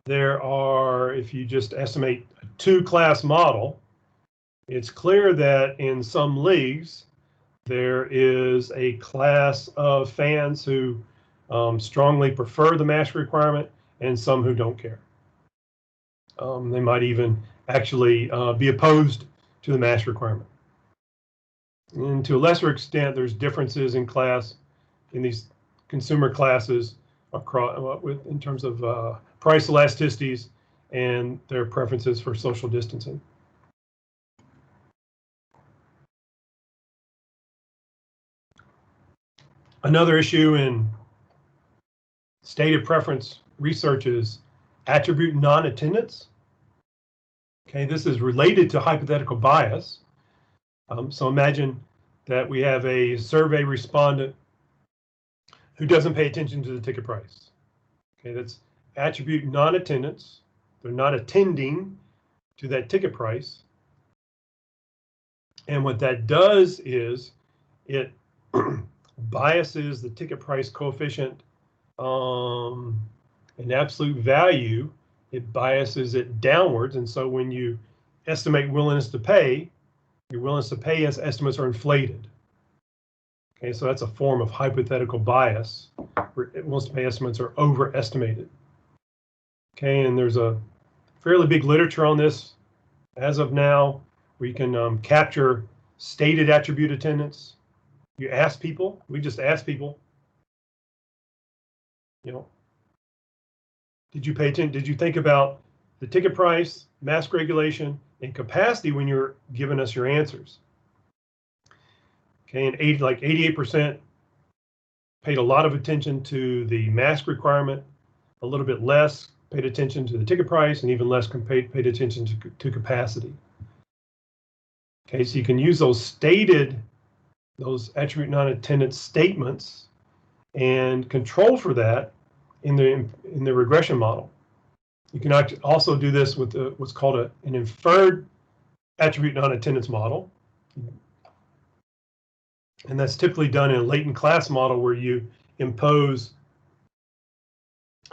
there are, if you just estimate a two-class model, it's clear that in some leagues, there is a class of fans who strongly prefer the mask requirement and some who don't care. They might even actually be opposed to the mask requirement. And to a lesser extent, there's differences in class in these consumer classes across, in terms of price elasticities and their preferences for social distancing. Another issue in stated preference research is attribute non-attendance. Okay, this is related to hypothetical bias. So imagine that we have a survey respondent who doesn't pay attention to the ticket price. Okay, that's attribute non-attendance. They're not attending to that ticket price. And what that does is it biases the ticket price coefficient in absolute value. It biases it downwards. And so when you estimate willingness to pay, your willingness to pay estimates are inflated. Okay, so that's a form of hypothetical bias, where willingness to pay estimates are overestimated. Okay, and there's a fairly big literature on this as of now. We can capture stated attribute attendance. You ask people, we just ask people, you know, did you pay attention? Did you think about the ticket price, mask regulation, and capacity when you're giving us your answers. Okay, and 88% paid a lot of attention to the mask requirement, a little bit less paid attention to the ticket price, and even less paid attention to capacity. Okay, so you can use those attribute non-attendance statements and control for that in the regression model. You can also do this with what's called an inferred attribute non-attendance model. And that's typically done in a latent class model where you impose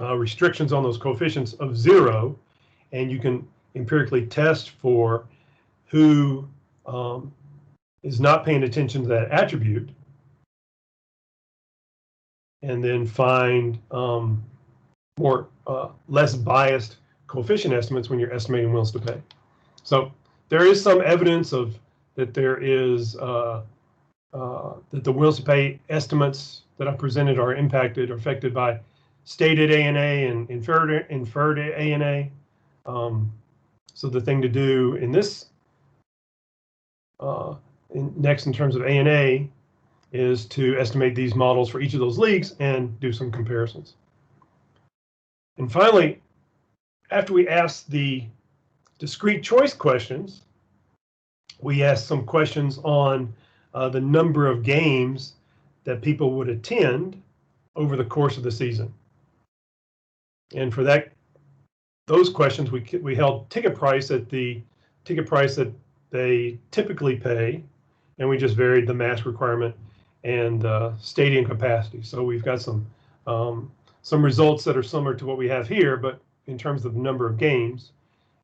restrictions on those coefficients of 0, and you can empirically test for who is not paying attention to that attribute, and then find less biased coefficient estimates when you're estimating wills to pay. So there is some evidence that there is that the wills to pay estimates that I presented are impacted or affected by stated ANA and inferred ANA. So the thing to do in this next in terms of ANA is to estimate these models for each of those leagues and do some comparisons. And finally, after we ask the discrete choice questions, we ask some questions on the number of games that people would attend over the course of the season. And for those questions, we held ticket price at the ticket price that they typically pay, and we just varied the mask requirement and stadium capacity. So we've got some results that are similar to what we have here, but in terms of the number of games,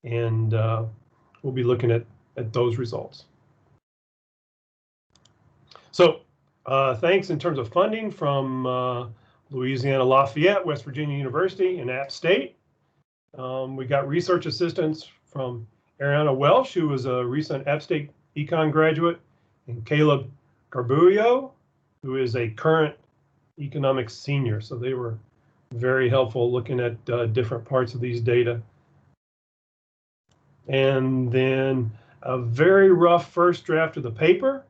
and we'll be looking at those results. So thanks in terms of funding from Louisiana Lafayette, West Virginia University, and App State. We got research assistance from Ariana Welsh, who was a recent App State Econ graduate, and Caleb Garbuio, who is a current economics senior. So they were very helpful looking at different parts of these data. And then a very rough first draft of the paper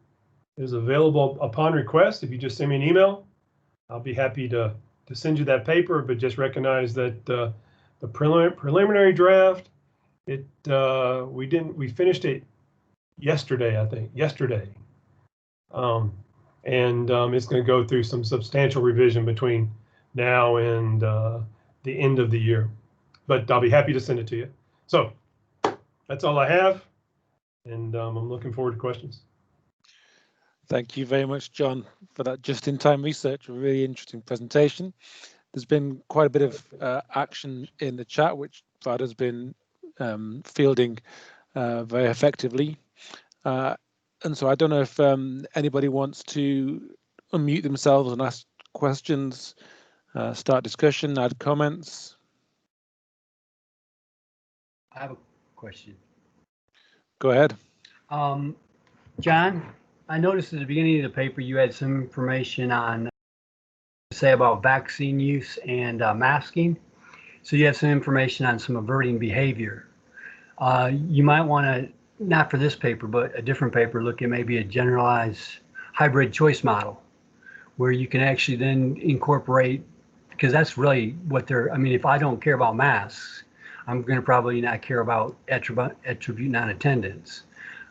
is available upon request. If you just send me an email, I'll be happy to send you that paper, but just recognize that the preliminary draft, we finished it yesterday, I think, and it's going to go through some substantial revision between now and the end of the year, but I'll be happy to send it to you. So that's all I have, and I'm looking forward to questions. Thank you very much, John, for that just-in-time research. A really interesting presentation. There's been quite a bit of action in the chat, which Brad has been fielding very effectively. And so I don't know if anybody wants to unmute themselves and ask questions, start discussion, add comments. I have a question. Go ahead. John, I noticed at the beginning of the paper you had some information on, say, about vaccine use and masking. So you have some information on some averting behavior. You might want to, not for this paper, but a different paper, look at maybe a generalized hybrid choice model, where you can actually then incorporate, because that's really what they're, I mean, if I don't care about masks, I'm going to probably not care about attribute non-attendance.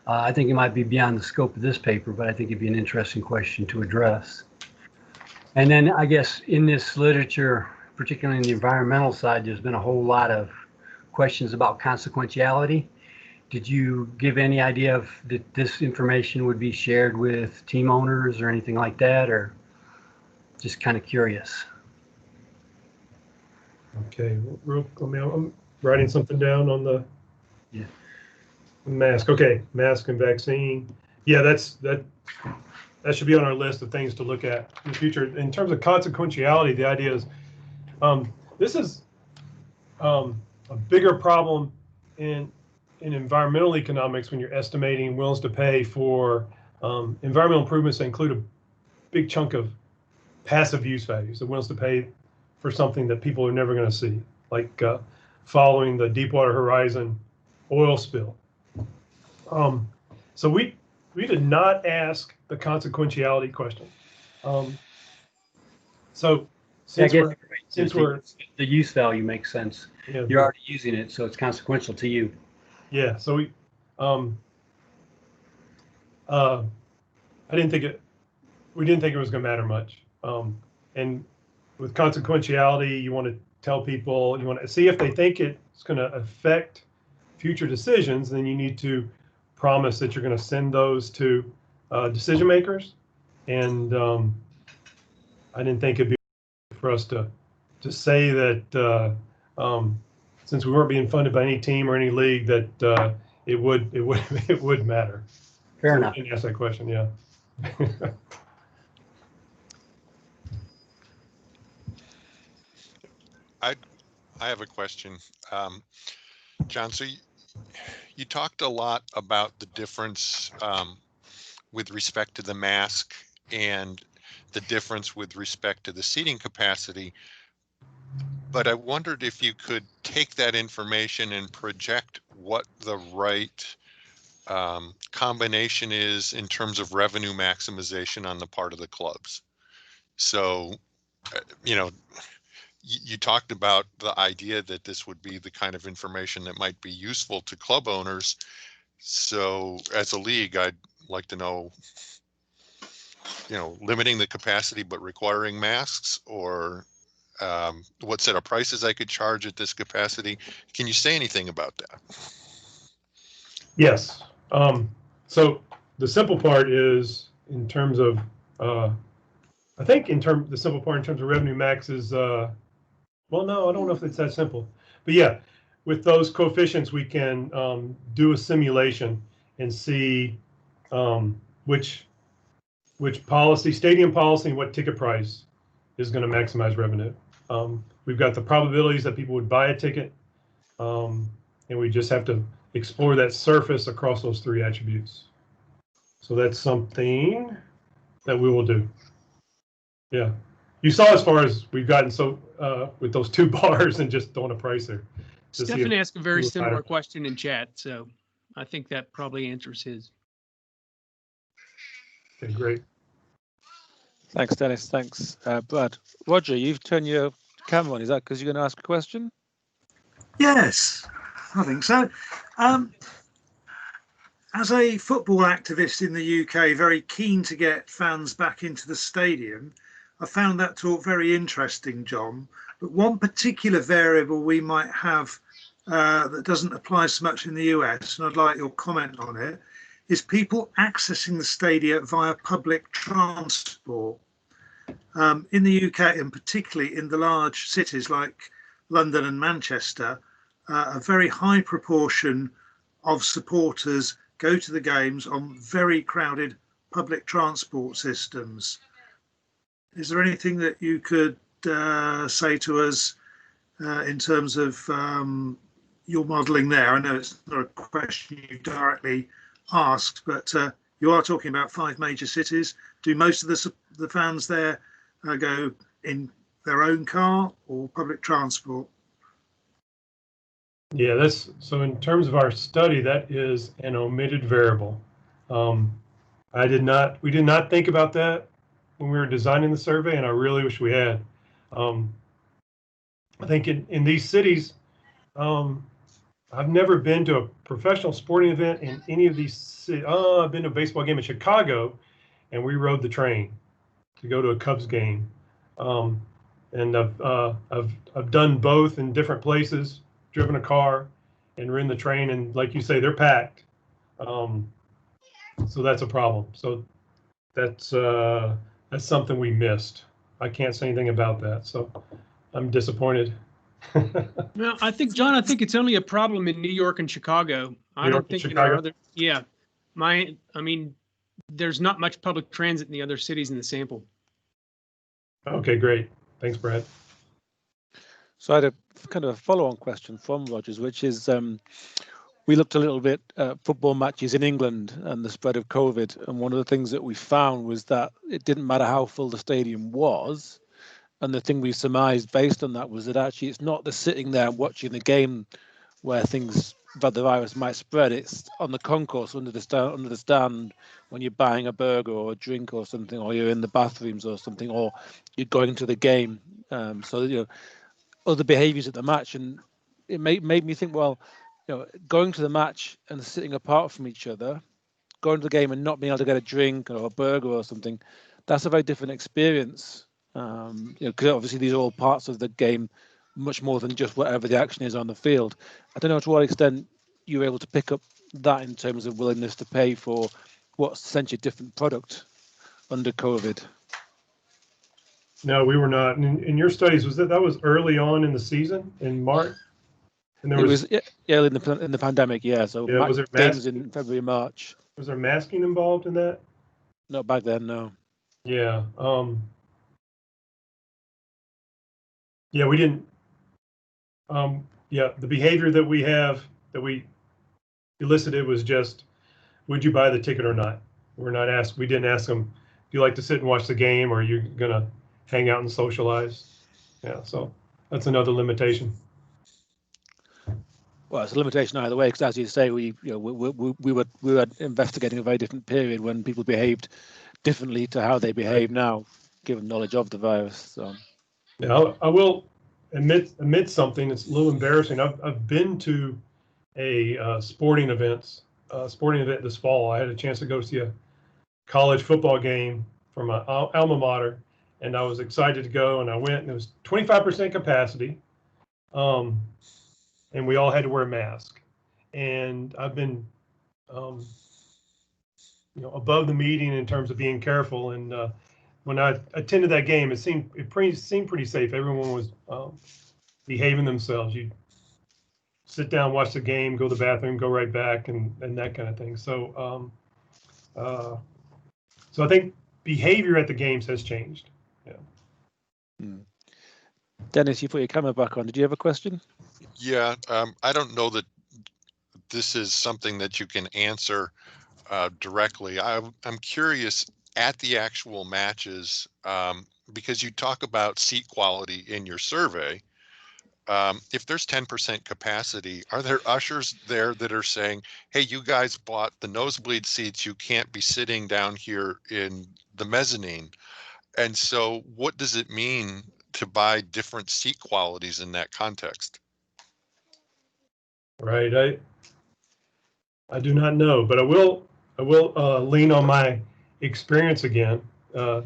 I think it might be beyond the scope of this paper, but I think it'd be an interesting question to address. And then I guess in this literature, particularly in the environmental side, there's been a whole lot of questions about consequentiality. Did you give any idea of that this information would be shared with team owners or anything like that, or just kind of curious? Okay, I'm writing something down on the mask. Okay, mask and vaccine. Yeah, that should be on our list of things to look at in the future. In terms of consequentiality, the idea is this is a bigger problem in environmental economics when you're estimating wills to pay for environmental improvements that include a big chunk of passive use values, the wills to pay for something that people are never going to see, like following the Deepwater Horizon oil spill. So we did not ask the consequentiality question. So since the use value makes sense. Yeah, You're already using it, so it's consequential to you. Yeah. So we didn't think it was going to matter much. And with consequentiality, you want to tell people, you want to see if they think it's going to affect future decisions, then you need to promise that you're going to send those to decision makers. And I didn't think it'd be for us to say that since we weren't being funded by any team or any league, that it would matter. Fair enough. You can ask that question, yeah. I have a question, John. So you talked a lot about the difference with respect to the mask and the difference with respect to the seating capacity. But I wondered if you could take that information and project what the right combination is in terms of revenue maximization on the part of the clubs. So, you know, you talked about the idea that this would be the kind of information that might be useful to club owners. So as a league, I'd like to know, you know, limiting the capacity but requiring masks, or what set of prices I could charge at this capacity. Can you say anything about that? Yes. So the simple part is in terms of, I think the simple part in terms of revenue max is, well, no, I don't know if it's that simple, but yeah, with those coefficients, we can do a simulation and see which stadium policy and what ticket price is going to maximize revenue. We've got the probabilities that people would buy a ticket, and we just have to explore that surface across those three attributes. So that's something that we will do. Yeah. You saw as far as we've gotten with those two bars and just throwing a price there. Stefan asked a very similar question in chat, so I think that probably answers his. Okay, great. Thanks, Dennis. Thanks, Brad. Roger, you've turned your camera on. Is that because you're going to ask a question? Yes, I think so. As a football activist in the UK, very keen to get fans back into the stadium, I found that talk very interesting, John. But one particular variable we might have that doesn't apply so much in the US, and I'd like your comment on it, is people accessing the stadia via public transport. In the UK, and particularly in the large cities like London and Manchester, a very high proportion of supporters go to the games on very crowded public transport systems. Is there anything that you could say to us in terms of your modelling there? I know it's not a question you directly asked, but you are talking about 5 major cities. Do most of the fans there go in their own car or public transport? Yeah, so in terms of our study, that is an omitted variable. We did not think about that when we were designing the survey, and I really wish we had. I think in these cities, I've never been to a professional sporting event in any of these cities. I've been to a baseball game in Chicago, and we rode the train to go to a Cubs game. And I've done both in different places, driven a car and ridden the train, and like you say, they're packed. So that's a problem. So that's something we missed. I can't say anything about that, so I'm disappointed. Well, I think, John, it's only a problem in New York and Chicago. I don't think in our other, yeah. I mean, there's not much public transit in the other cities in the sample. Okay, great. Thanks, Brad. So I had a kind of a follow-on question from Rogers, which is we looked a little bit at football matches in England and the spread of COVID. And one of the things that we found was that it didn't matter how full the stadium was. And the thing we surmised based on that was that actually it's not the sitting there watching the game where things that the virus might spread. It's on the concourse under the stand when you're buying a burger or a drink or something, or you're in the bathrooms or something, or you're going to the game. So other behaviours at the match, and it made me think, well, going to the match and sitting apart from each other, going to the game and not being able to get a drink or a burger or something, that's a very different experience. Because obviously these are all parts of the game, much more than just whatever the action is on the field. I don't know to what extent you were able to pick up that in terms of willingness to pay for what's essentially a different product under COVID. No, we were not. In your studies, was that was early on in the season in March? And there was early in the pandemic, yeah. So yeah, was there games in February, March. Was there masking involved in that? Not back then, no. Yeah. Yeah, we didn't. Yeah, the behavior that we elicited was just, would you buy the ticket or not? We didn't ask them, do you like to sit and watch the game, or are you gonna hang out and socialize? Yeah, so that's another limitation. Well, it's a limitation either way, because as you say, we were investigating a very different period when people behaved differently to how they behave now, given knowledge of the virus. So, yeah, I will admit something. It's a little embarrassing. I've been to a sporting event this fall. I had a chance to go see a college football game from my alma mater, and I was excited to go, and I went, and it was 25% capacity. And we all had to wear a mask. And I've been, above the median in terms of being careful. And when I attended that game, it seemed pretty safe. Everyone was behaving themselves. You sit down, watch the game, go to the bathroom, go right back, and that kind of thing. So, so I think behavior at the games has changed. Yeah. Dennis, you put your camera back on. Did you have a question? Yeah, I don't know that this is something that you can answer directly. I'm curious at the actual matches, because you talk about seat quality in your survey. If there's 10% capacity, are there ushers there that are saying, hey, you guys bought the nosebleed seats, you can't be sitting down here in the mezzanine? And so what does it mean to buy different seat qualities in that context? Right. I do not know, but I will lean on my experience again. The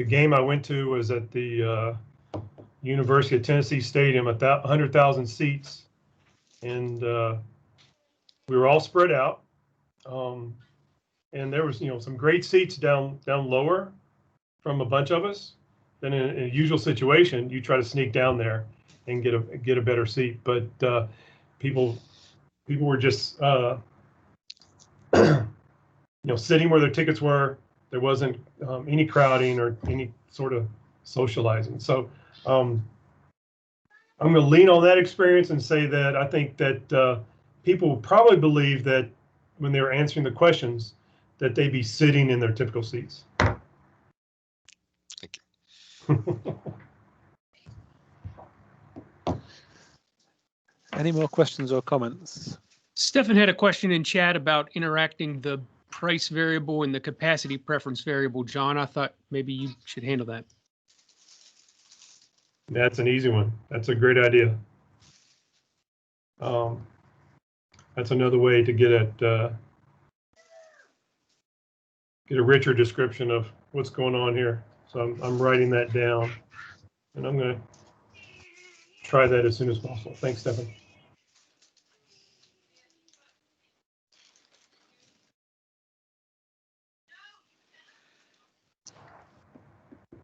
game I went to was at the University of Tennessee Stadium, 100,000 seats, and we were all spread out. And there was some great seats down lower from a bunch of us. Then in a usual situation, you try to sneak down there and get a better seat, but people were just sitting where their tickets were. There wasn't any crowding or any sort of socializing. So I'm going to lean on that experience and say that I think that people probably believe that when they were answering the questions, that they'd be sitting in their typical seats. Thank you. Any more questions or comments? Stefan had a question in chat about interacting the price variable and the capacity preference variable. John, I thought maybe you should handle that. That's an easy one. That's a great idea. That's another way to get a richer description of what's going on here. So I'm writing that down, and I'm going to try that as soon as possible. Thanks, Stefan.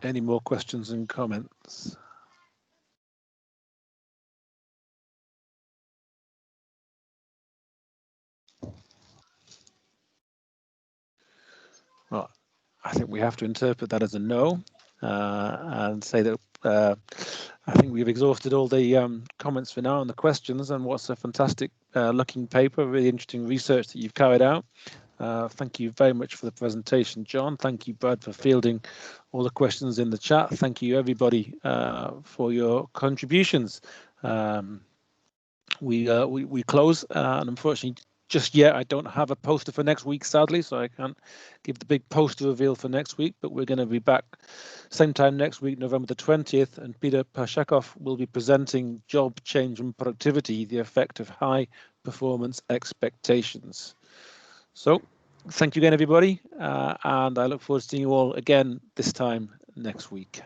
Any more questions and comments? Well, I think we have to interpret that as a no, and say that I think we've exhausted all the comments for now on the questions, and what's a fantastic looking paper, really interesting research that you've carried out. Thank you very much for the presentation, John. Thank you, Brad, for fielding all the questions in the chat. Thank you, everybody, for your contributions. we close. And unfortunately, just yet I don't have a poster for next week, sadly, so I can't give the big poster reveal for next week. But we're going to be back same time next week, November the 20th, and Peter Pashakov will be presenting Job Change and Productivity: The Effect of High Performance Expectations. So thank you again, everybody, and I look forward to seeing you all again this time next week.